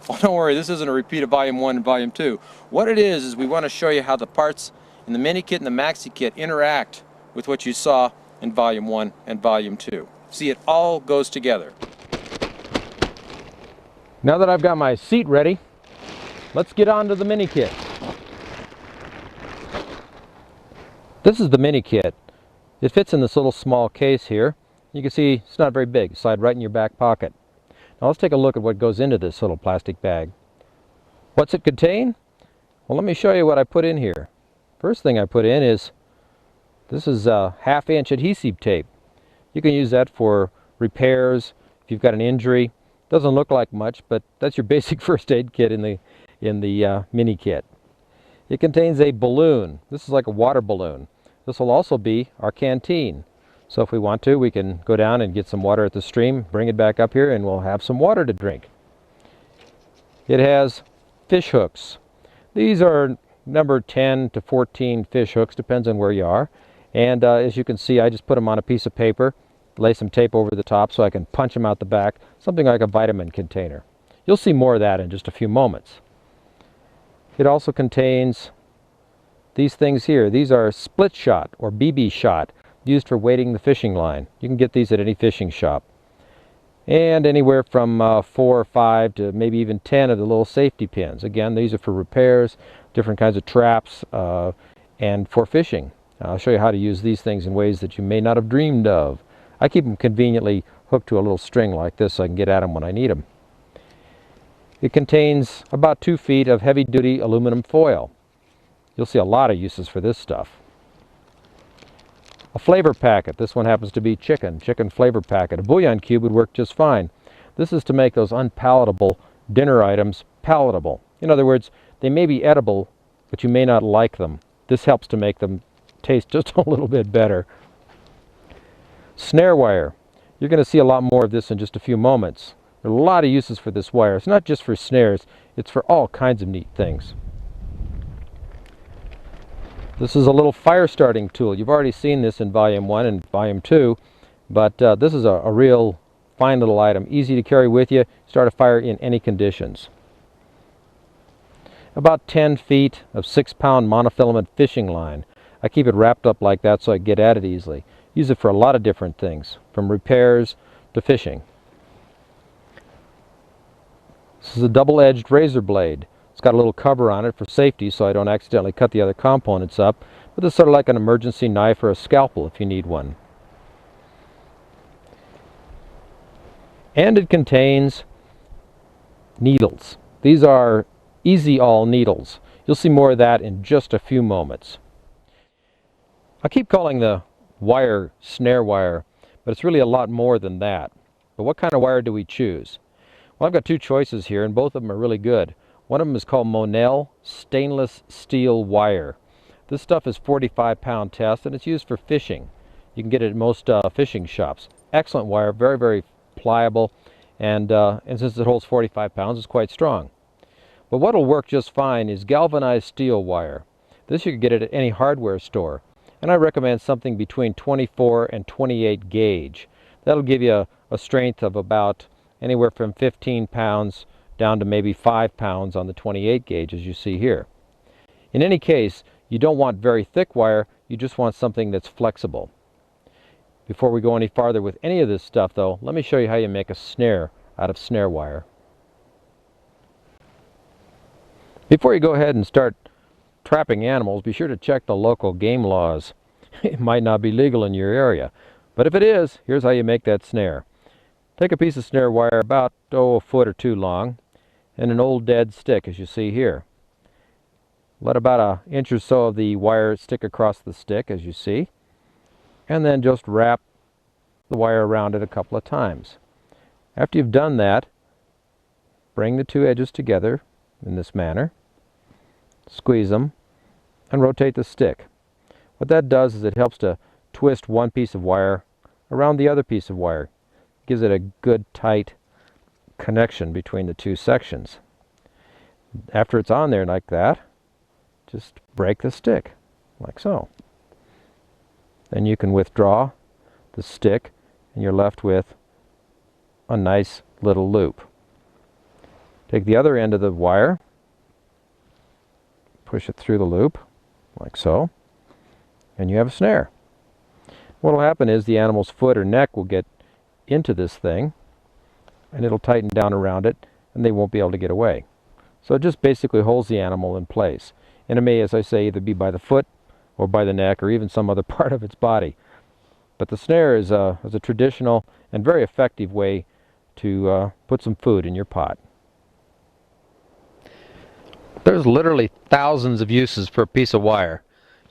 Oh, don't worry, this isn't a repeat of Volume 1 and Volume 2. What it is we want to show you how the parts in the mini kit and the maxi kit interact with what you saw in Volume 1 and Volume 2. See, it all goes together. Now that I've got my seat ready, let's get on to the mini kit. This is the mini kit. It fits in this little small case here. You can see it's not very big. Slide right in your back pocket. Now let's take a look at what goes into this little plastic bag. What's it contain? Well, let me show you what I put in here. First thing I put in is, this is a 1/2-inch adhesive tape. You can use that for repairs if you've got an injury. Doesn't look like much, but that's your basic first aid kit in the mini kit. It contains a balloon. This is like a water balloon. This will also be our canteen. So if we want to, we can go down and get some water at the stream, bring it back up here, and we'll have some water to drink. It has fish hooks. These are number 10 to 14 fish hooks, depends on where you are. And as you can see, I just put them on a piece of paper, lay some tape over the top so I can punch them out the back, something like a vitamin container. You'll see more of that in just a few moments. It also contains these things here. These are split shot or BB shot, used for weighting the fishing line. You can get these at any fishing shop. And anywhere from 4 or 5 to maybe even 10 of the little safety pins. Again, these are for repairs, different kinds of traps, and for fishing. I'll show you how to use these things in ways that you may not have dreamed of. I keep them conveniently hooked to a little string like this so I can get at them when I need them. It contains about 2 feet of heavy-duty aluminum foil. You'll see a lot of uses for this stuff. A flavor packet. This one happens to be chicken flavor packet. A bouillon cube would work just fine. This is to make those unpalatable dinner items palatable. In other words, they may be edible, but you may not like them. This helps to make them taste just a little bit better. Snare wire. You're going to see a lot more of this in just a few moments. There are a lot of uses for this wire. It's not just for snares, it's for all kinds of neat things. This is a little fire starting tool. You've already seen this in Volume 1 and Volume 2, but this is a real fine little item. Easy to carry with you. Start a fire in any conditions. About 10 feet of 6-pound monofilament fishing line. I keep it wrapped up like that so I get at it easily. Use it for a lot of different things, from repairs to fishing. This is a double-edged razor blade. It's got a little cover on it for safety so I don't accidentally cut the other components up, but it's sort of like an emergency knife or a scalpel if you need one. And it contains needles. These are Easy All needles. You'll see more of that in just a few moments. I keep calling the wire snare wire, but it's really a lot more than that. But what kind of wire do we choose? Well, I've got 2 choices here, and both of them are really good. One of them is called Monel stainless steel wire. This stuff is 45-pound test, and it's used for fishing. You can get it at most fishing shops. Excellent wire, very, very pliable, and since it holds 45 pounds, it's quite strong. But what will work just fine is galvanized steel wire. This you can get it at any hardware store, and I recommend something between 24 and 28 gauge. That'll give you a strength of about anywhere from 15 pounds down to maybe 5 pounds on the 28 gauge, as you see here. In any case, you don't want very thick wire, you just want something that's flexible. Before we go any farther with any of this stuff though, let me show you how you make a snare out of snare wire. Before you go ahead and start trapping animals, be sure to check the local game laws. It might not be legal in your area, but if it is, here's how you make that snare. Take a piece of snare wire about a foot or 2 long, and an old dead stick, as you see here. Let about 1 inch or so of the wire stick across the stick, as you see, and then just wrap the wire around it a couple of times. After you've done that, bring the 2 edges together in this manner, squeeze them, and rotate the stick. What that does is it helps to twist one piece of wire around the other piece of wire. gives it a good tight connection between the two sections. After it's on there like that, just break the stick, like so. Then you can withdraw the stick and you're left with a nice little loop. Take the other end of the wire, push it through the loop, like so, and you have a snare. What will happen is the animal's foot or neck will get into this thing, and it'll tighten down around it, and they won't be able to get away. So it just basically holds the animal in place. And it may, as I say, either be by the foot, or by the neck, or even some other part of its body. But the snare is a traditional and very effective way to put some food in your pot. There's literally thousands of uses for a piece of wire.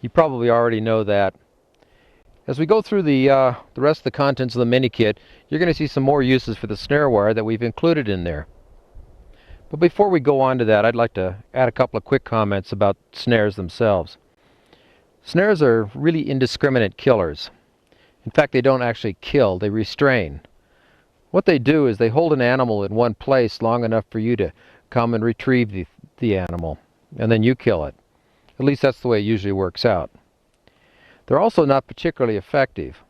You probably already know that. As we go through the rest of the contents of the mini kit, you're going to see some more uses for the snare wire that we've included in there. But before we go on to that, I'd like to add a couple of quick comments about snares themselves. Snares are really indiscriminate killers. In fact, they don't actually kill, they restrain. What they do is they hold an animal in one place long enough for you to come and retrieve the animal, and then you kill it. At least that's the way it usually works out. They're also not particularly effective.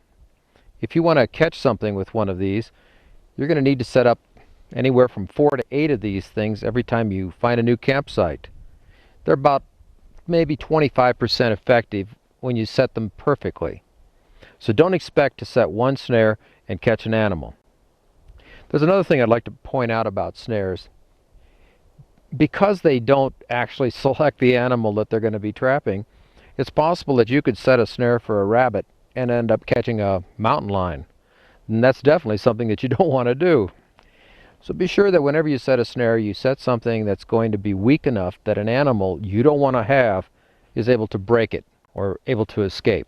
If you want to catch something with one of these, you're going to need to set up anywhere from 4 to 8 of these things every time you find a new campsite. They're about maybe 25% effective when you set them perfectly. So don't expect to set one snare and catch an animal. There's another thing I'd like to point out about snares. Because they don't actually select the animal that they're going to be trapping, it's possible that you could set a snare for a rabbit and end up catching a mountain lion. And that's definitely something that you don't want to do. So be sure that whenever you set a snare, you set something that's going to be weak enough that an animal you don't want to have is able to break it or able to escape.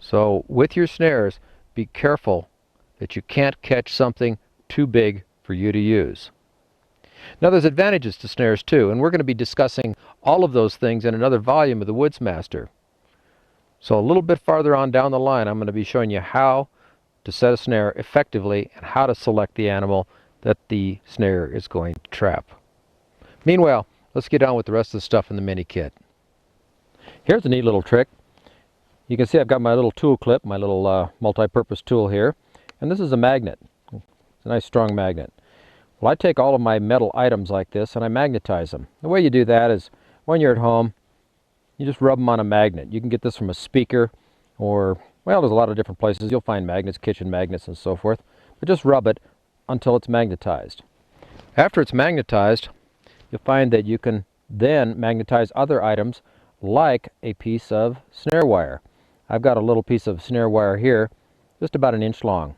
So with your snares, be careful that you can't catch something too big for you to use. Now there's advantages to snares too, and we're going to be discussing all of those things in another volume of the Woodsmaster. So a little bit farther on down the line, I'm going to be showing you how to set a snare effectively and how to select the animal that the snare is going to trap. Meanwhile, let's get on with the rest of the stuff in the mini kit. Here's a neat little trick. You can see I've got my little tool clip, my little multi-purpose tool here, and this is a magnet. It's a nice strong magnet. Well, I take all of my metal items like this and I magnetize them. The way you do that is when you're at home, you just rub them on a magnet. You can get this from a speaker or, well, there's a lot of different places. You'll find magnets, kitchen magnets and so forth. But just rub it until it's magnetized. After it's magnetized, you'll find that you can then magnetize other items like a piece of snare wire. I've got a little piece of snare wire here, just about 1 inch long.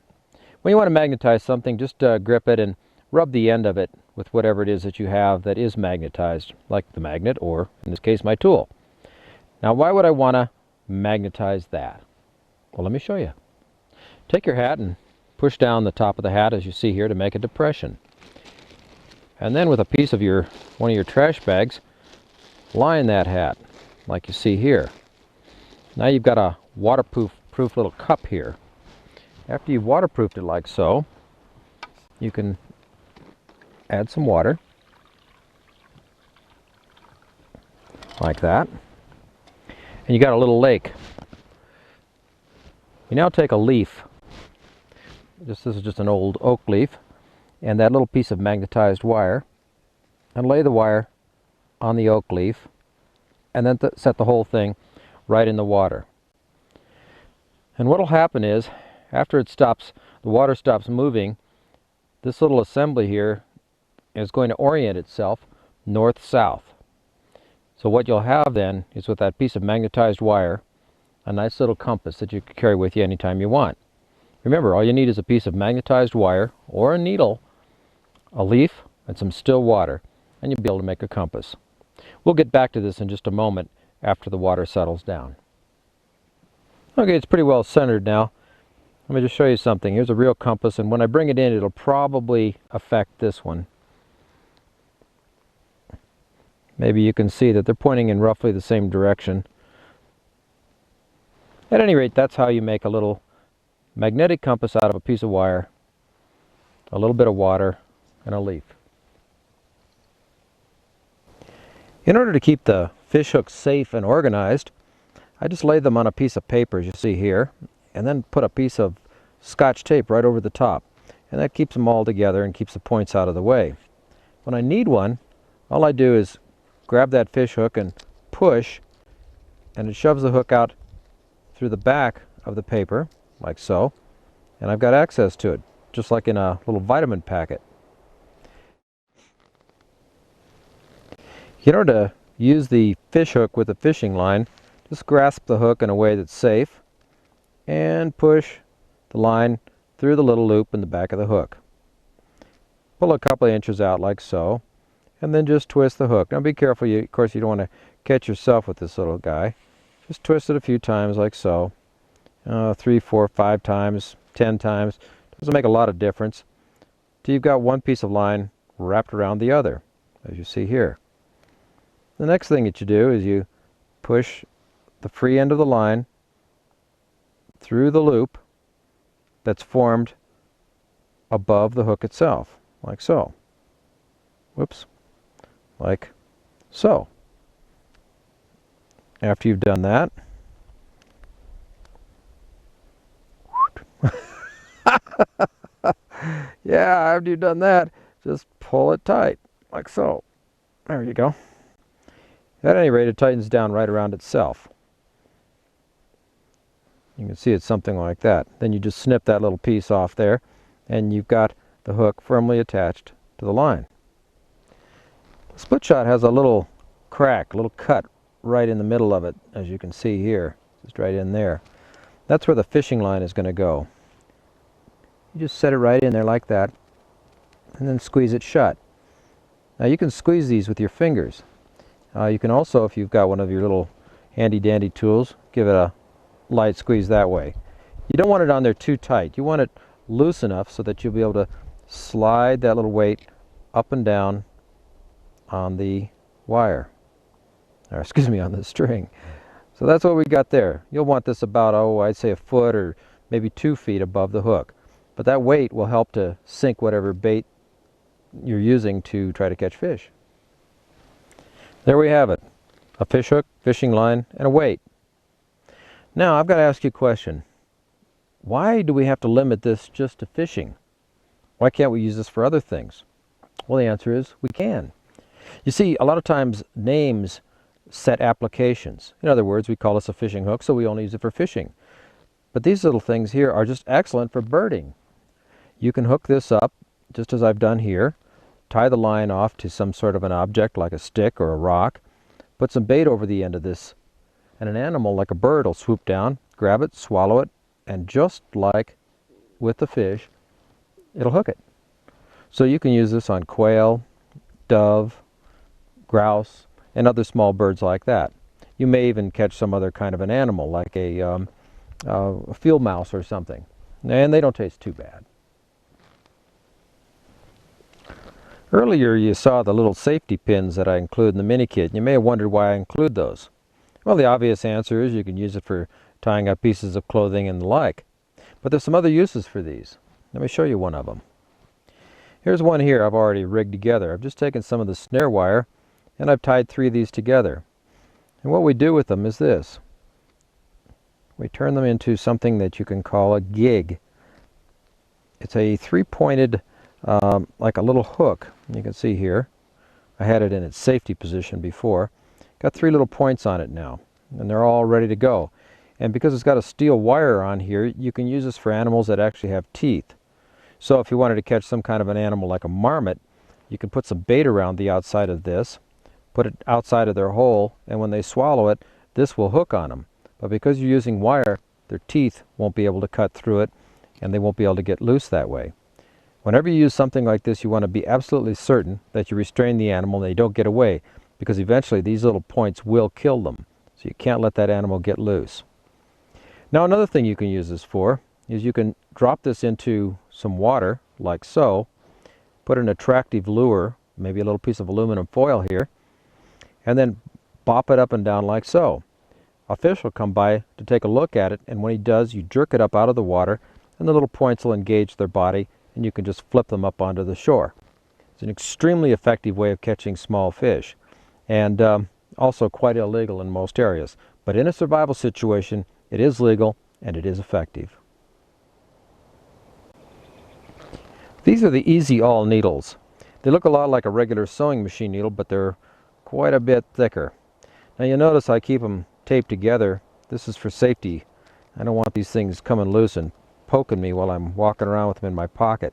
When you want to magnetize something, just grip it and rub the end of it with whatever it is that you have that is magnetized, like the magnet or, in this case, my tool. Now, why would I want to magnetize that? Well, let me show you. Take your hat and push down the top of the hat, as you see here, to make a depression. And then with a piece of one of your trash bags, line that hat, like you see here. Now you've got a waterproof little cup here. After you've waterproofed it like so, you can add some water, like that, and you got a little lake. You now take a leaf, this is just an old oak leaf, and that little piece of magnetized wire, and lay the wire on the oak leaf, and then set the whole thing right in the water. And what will happen is, after the water stops moving, this little assembly here is going to orient itself north-south. So what you'll have then is, with that piece of magnetized wire, a nice little compass that you can carry with you anytime you want. Remember, all you need is a piece of magnetized wire or a needle, a leaf, and some still water, and you'll be able to make a compass. We'll get back to this in just a moment after the water settles down. Okay, it's pretty well centered now. Let me just show you something. Here's a real compass, and when I bring it in, it'll probably affect this one. Maybe you can see that they're pointing in roughly the same direction. At any rate, that's how you make a little magnetic compass out of a piece of wire a little bit of water, and a leaf. In order to keep the fish hooks safe and organized, I just lay them on a piece of paper, as you see here, and then put a piece of Scotch tape right over the top. And that keeps them all together and keeps the points out of the way. When I need one, all I do is grab that fish hook and push, and it shoves the hook out through the back of the paper, like so, and I've got access to it, just like in a little vitamin packet. In order to use the fish hook with a fishing line, just grasp the hook in a way that's safe and push the line through the little loop in the back of the hook. Pull a couple of inches out like so, and then just twist the hook. Now be careful, of course you don't want to catch yourself with this little guy. Just twist it a few times like so. 3, 4, 5 times, 10 times. Doesn't make a lot of difference till you've got one piece of line wrapped around the other, as you see here. The next thing that you do is you push the free end of the line through the loop that's formed above the hook itself, like so. Whoops. Like so. After you've done that, yeah, after you've done that, just pull it tight, like so. There you go. At any rate, it tightens down right around itself. You can see it's something like that. Then you just snip that little piece off there, and you've got the hook firmly attached to the line. The split shot has a little crack, a little cut right in the middle of it, as you can see here, just right in there. That's where the fishing line is going to go. You just set it right in there like that, and then squeeze it shut. Now you can squeeze these with your fingers. You can also, if you've got one of your little handy-dandy tools, give it a light squeeze that way. You don't want it on there too tight. You want it loose enough so that you'll be able to slide that little weight up and down on the wire, or excuse me, on the string. So that's what we got there. You'll want this about, oh, I'd say a foot or maybe 2 feet above the hook. But that weight will help to sink whatever bait you're using to try to catch fish. There we have it. A fish hook, fishing line, and a weight. Now I've got to ask you a question. Why do we have to limit this just to fishing? Why can't we use this for other things? Well, the answer is we can. You see, a lot of times names set applications. In other words, we call this a fishing hook, so we only use it for fishing. But these little things here are just excellent for birding. You can hook this up, just as I've done here, tie the line off to some sort of an object like a stick or a rock, put some bait over the end of this, and an animal like a bird will swoop down, grab it, swallow it, and just like with the fish, it'll hook it. So you can use this on quail, dove, grouse, and other small birds like that. You may even catch some other kind of an animal like a field mouse or something, and they don't taste too bad. Earlier you saw the little safety pins that I include in the mini kit. You may have wondered why I include those. Well, the obvious answer is you can use it for tying up pieces of clothing and the like. But there's some other uses for these. Let me show you one of them. Here's one here I've already rigged together. I've just taken some of the snare wire and I've tied 3 of these together. And what we do with them is this. We turn them into something that you can call a gig. It's a 3-pointed like a little hook. You can see here, I had it in its safety position before. Got 3 little points on it now, and they're all ready to go. And because it's got a steel wire on here, you can use this for animals that actually have teeth. So if you wanted to catch some kind of an animal like a marmot, you can put some bait around the outside of this, put it outside of their hole, and when they swallow it, this will hook on them. But because you're using wire, their teeth won't be able to cut through it, and they won't be able to get loose that way. Whenever you use something like this, you want to be absolutely certain that you restrain the animal and they don't get away, because eventually these little points will kill them. So you can't let that animal get loose. Now another thing you can use this for is you can drop this into some water, like so, put an attractive lure, maybe a little piece of aluminum foil here, and then bop it up and down like so. A fish will come by to take a look at it, and when he does, you jerk it up out of the water, and the little points will engage their body and you can just flip them up onto the shore. It's an extremely effective way of catching small fish, and also quite illegal in most areas. But in a survival situation, it is legal and it is effective. These are the Easy All needles. They look a lot like a regular sewing machine needle, but they're quite a bit thicker. Now you'll notice I keep them taped together. This is for safety. I don't want these things coming loose and poking me while I'm walking around with them in my pocket.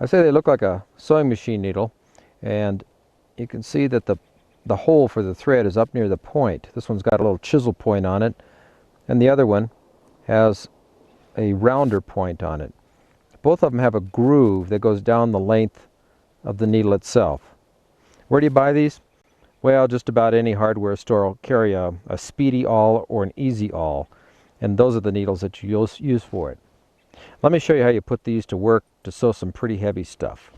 I say they look like a sewing machine needle, and you can see that the hole for the thread is up near the point. This one's got a little chisel point on it, and the other one has a rounder point on it. Both of them have a groove that goes down the length of the needle itself. Where do you buy these? Well, just about any hardware store will carry a Speedy Awl or an Easy Awl, and those are the needles that you use for it. Let me show you how you put these to work to sew some pretty heavy stuff.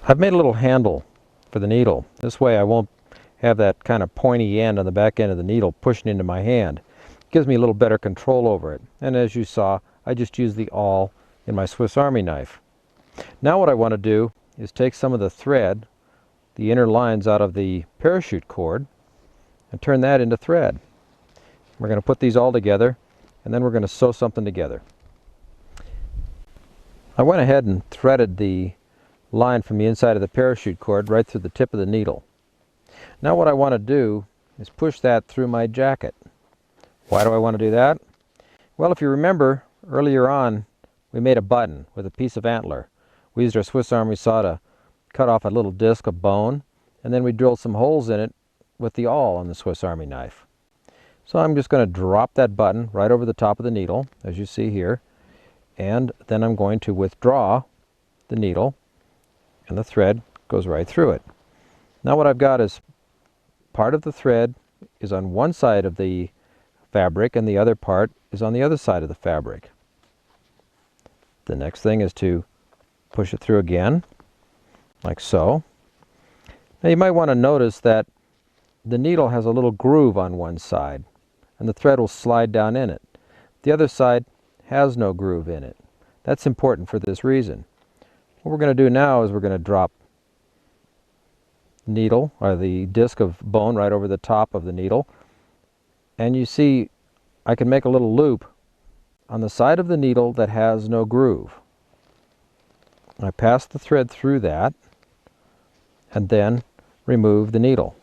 I've made a little handle for the needle. This way I won't have that kind of pointy end on the back end of the needle pushing into my hand. It gives me a little better control over it. And as you saw, I just used the awl in my Swiss Army knife. Now what I want to do is take some of the thread, the inner lines out of the parachute cord, and turn that into thread. We're going to put these all together, and then we're going to sew something together. I went ahead and threaded the line from the inside of the parachute cord right through the tip of the needle. Now what I want to do is push that through my jacket. Why do I want to do that? Well, if you remember earlier on, we made a button with a piece of antler. We used our Swiss Army saw to cut off a little disc of bone, and then we drilled some holes in it with the awl on the Swiss Army knife. So I'm just going to drop that button right over the top of the needle, as you see here, and then I'm going to withdraw the needle, and the thread goes right through it. Now what I've got is part of the thread is on one side of the fabric and the other part is on the other side of the fabric. The next thing is to push it through again, like so. Now you might want to notice that the needle has a little groove on one side, and the thread will slide down in it. The other side has no groove in it. That's important for this reason. What we're going to do now is we're going to drop needle, or the disc of bone, right over the top of the needle. And you see I can make a little loop on the side of the needle that has no groove. I pass the thread through that and then remove the needle.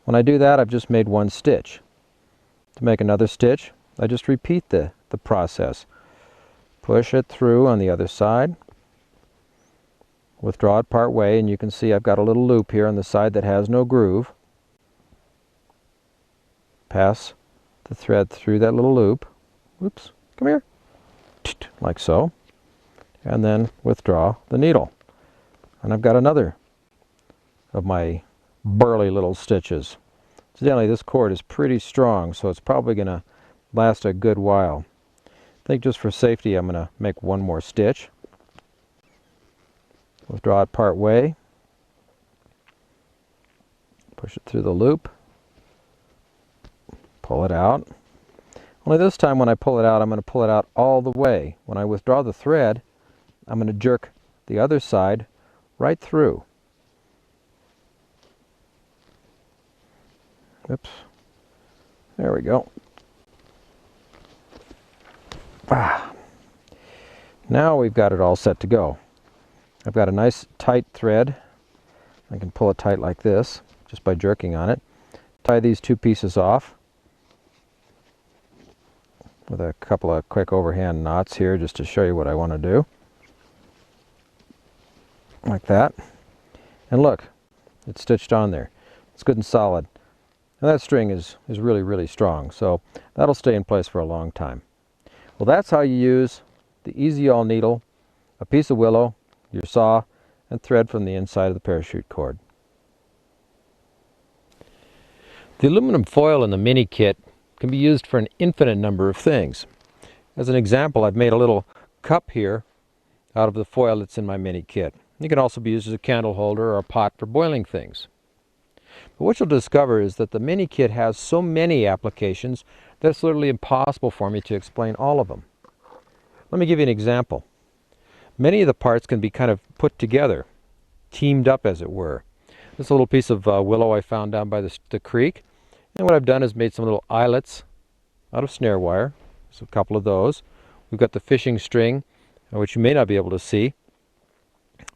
When I do that, I've just made one stitch. To make another stitch, I just repeat the process. Push it through on the other side, withdraw it part way, and you can see I've got a little loop here on the side that has no groove. Pass the thread through that little loop. Whoops, come here. like so, and then withdraw the needle. And I've got another of my burly little stitches. Incidentally, this cord is pretty strong, so it's probably going to last a good while. I think just for safety I'm going to make one more stitch. Withdraw it part way. Push it through the loop. Pull it out. Only this time when I pull it out, I'm going to pull it out all the way. When I withdraw the thread, I'm going to jerk the other side right through. Oops. There we go. Now we've got it all set to go. I've got a nice tight thread. I can pull it tight like this just by jerking on it. Tie these two pieces off with a couple of quick overhand knots here just to show you what I want to do. Like that. And look, it's stitched on there. It's good and solid. And that string is really strong, so that'll stay in place for a long time. Well, that's how you use the Easy All needle, a piece of willow, your saw, and thread from the inside of the parachute cord. The aluminum foil in the mini kit can be used for an infinite number of things. As an example, I've made a little cup here out of the foil that's in my mini kit. It can also be used as a candle holder or a pot for boiling things. But what you'll discover is that the mini kit has so many applications that it's literally impossible for me to explain all of them. Let me give you an example. Many of the parts can be kind of put together, teamed up as it were. This little piece of willow I found down by the creek, and what I've done is made some little eyelets out of snare wire. So a couple of those. We've got the fishing string, which you may not be able to see,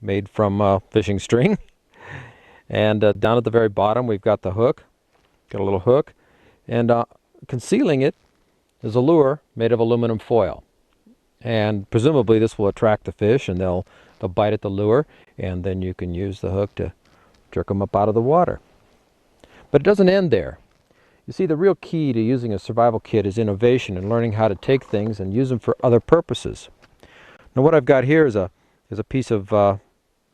made from fishing string. And down at the very bottom we've got the hook, got a little hook, and concealing it is a lure made of aluminum foil. And presumably this will attract the fish and they'll bite at the lure, and then you can use the hook to jerk them up out of the water. But it doesn't end there. You see, the real key to using a survival kit is innovation and learning how to take things and use them for other purposes. Now what I've got here is a piece of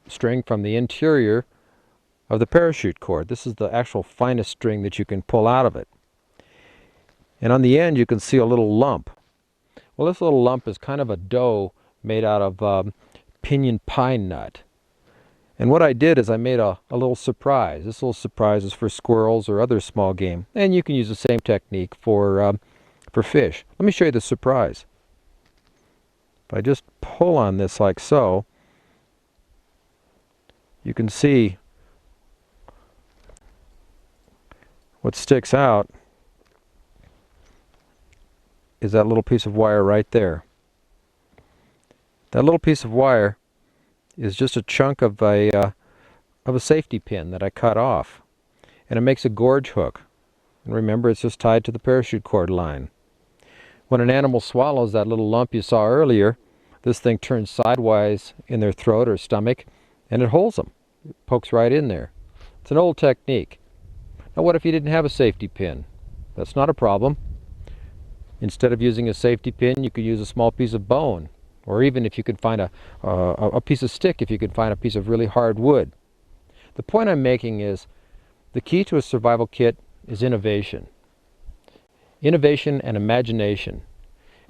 string from the interior of the parachute cord. This is the actual finest string that you can pull out of it. And on the end you can see a little lump. Well, this little lump is kind of a dough made out of pinyon pine nut. And what I did is I made a little surprise. This little surprise is for squirrels or other small game. And you can use the same technique for fish. Let me show you the surprise. If I just pull on this like so, you can see what sticks out is that little piece of wire right there. That little piece of wire is just a chunk of a safety pin that I cut off, and it makes a gorge hook. And remember, it's just tied to the parachute cord line. When an animal swallows that little lump you saw earlier, this thing turns sidewise in their throat or stomach, and it holds them. It pokes right in there. It's an old technique. Now what if you didn't have a safety pin? That's not a problem. Instead of using a safety pin, you could use a small piece of bone, or even if you could find a piece of stick, if you could find a piece of really hard wood. The point I'm making is the key to a survival kit is innovation. Innovation and imagination.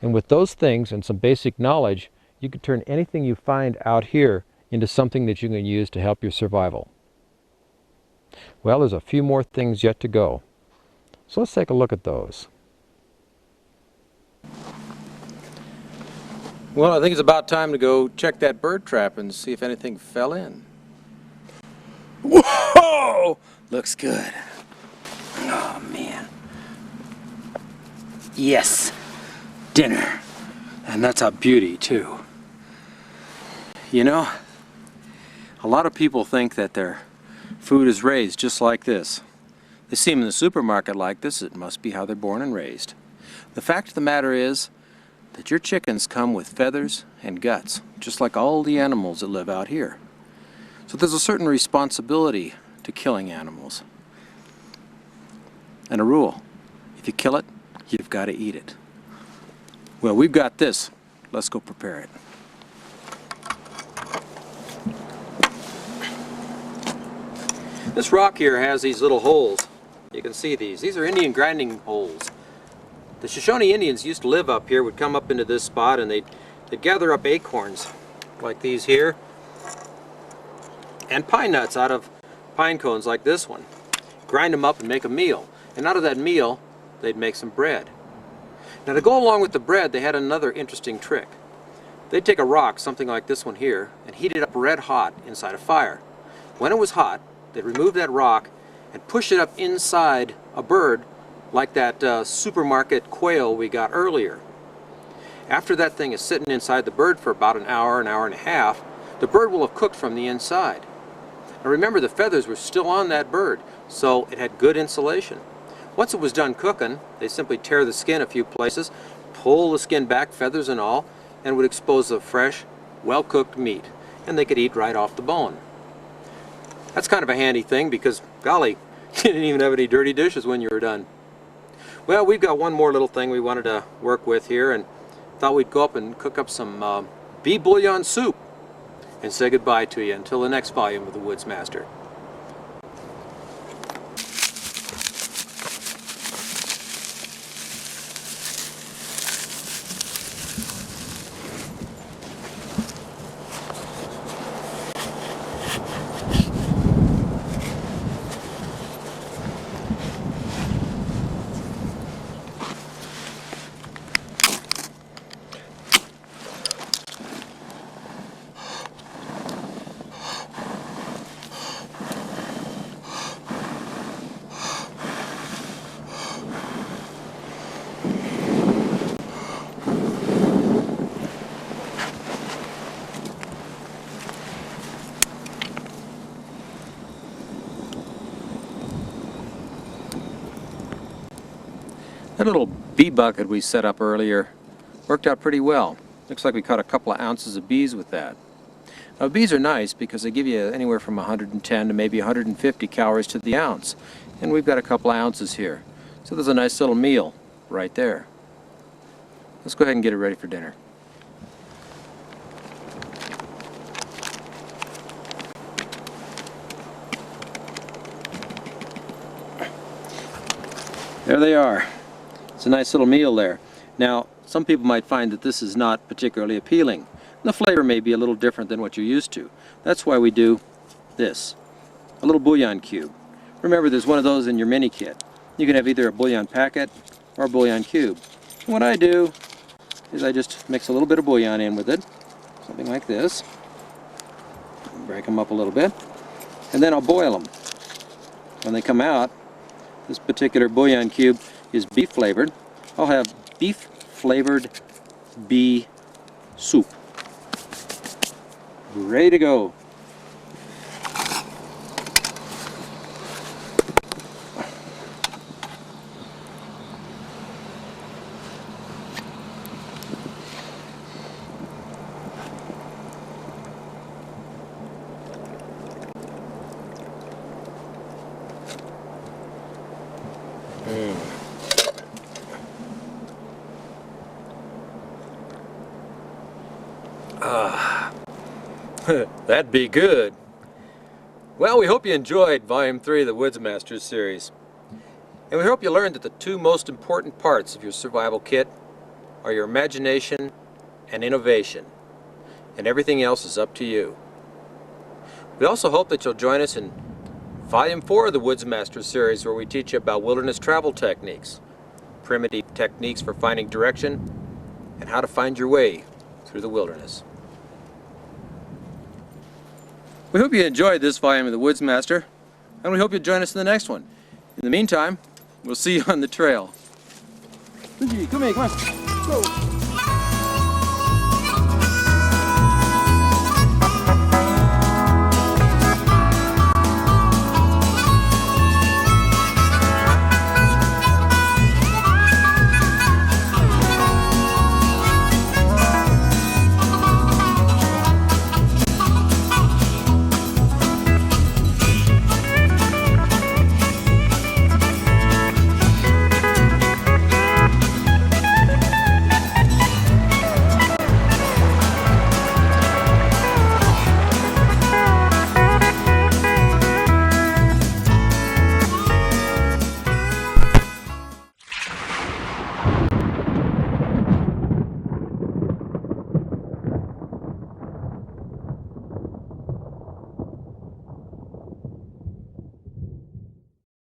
And with those things and some basic knowledge, you could turn anything you find out here into something that you can use to help your survival. Well, there's a few more things yet to go. So let's take a look at those. Well, I think it's about time to go check that bird trap and see if anything fell in. Whoa! Looks good. Oh, man. Yes. Dinner. And that's a beauty, too. You know, a lot of people think that their food is raised just like this. They see them in the supermarket like this. It must be how they're born and raised. The fact of the matter is that your chickens come with feathers and guts, just like all the animals that live out here. So there's a certain responsibility to killing animals. And a rule: if you kill it, you've got to eat it. Well, we've got this let's go prepare it. This rock here has these little holes. You can see these. These are Indian grinding holes. The Shoshone Indians used to live up here, would come up into this spot, and they'd gather up acorns like these here, and pine nuts out of pine cones like this one. Grind them up and make a meal. And out of that meal, they'd make some bread. Now to go along with the bread, they had another interesting trick. They'd take a rock, something like this one here, and heat it up red hot inside a fire. When it was hot, they'd remove that rock and push it up inside a bird like that supermarket quail we got earlier. After that thing is sitting inside the bird for about an hour and a half, the bird will have cooked from the inside. Now remember, the feathers were still on that bird, so it had good insulation. Once it was done cooking, they simply tear the skin a few places, pull the skin back, feathers and all, and would expose the fresh, well-cooked meat, and they could eat right off the bone. That's kind of a handy thing because, golly, you didn't even have any dirty dishes when you were done. Well, we've got one more little thing we wanted to work with here, and thought we'd go up and cook up some beef bouillon soup and say goodbye to you until the next volume of the Woodsmaster. That little bee bucket we set up earlier worked out pretty well. Looks like we caught a couple of ounces of bees with that. Now bees are nice because they give you anywhere from 110 to maybe 150 calories to the ounce. And we've got a couple of ounces here. So there's a nice little meal right there. Let's go ahead and get it ready for dinner. There they are. It's a nice little meal there. Now, some people might find that this is not particularly appealing. The flavor may be a little different than what you're used to. That's why we do this, a little bouillon cube. Remember, there's one of those in your mini kit. You can have either a bouillon packet or a bouillon cube. And what I do is I just mix a little bit of bouillon in with it, something like this. Break them up a little bit, and then I'll boil them. When they come out, this particular bouillon cube is beef flavored. I'll have beef flavored bee soup. Ready to go. That'd be good. Well, we hope you enjoyed Volume 3 of the Woodsmaster series. And we hope you learned that the two most important parts of your survival kit are your imagination and innovation. And everything else is up to you. We also hope that you'll join us in Volume 4 of the Woodsmaster series, where we teach you about wilderness travel techniques, primitive techniques for finding direction, and how to find your way through the wilderness. We hope you enjoyed this volume of the Woodsmaster, and we hope you'll join us in the next one. In the meantime, we'll see you on the trail. Come here, come on, go.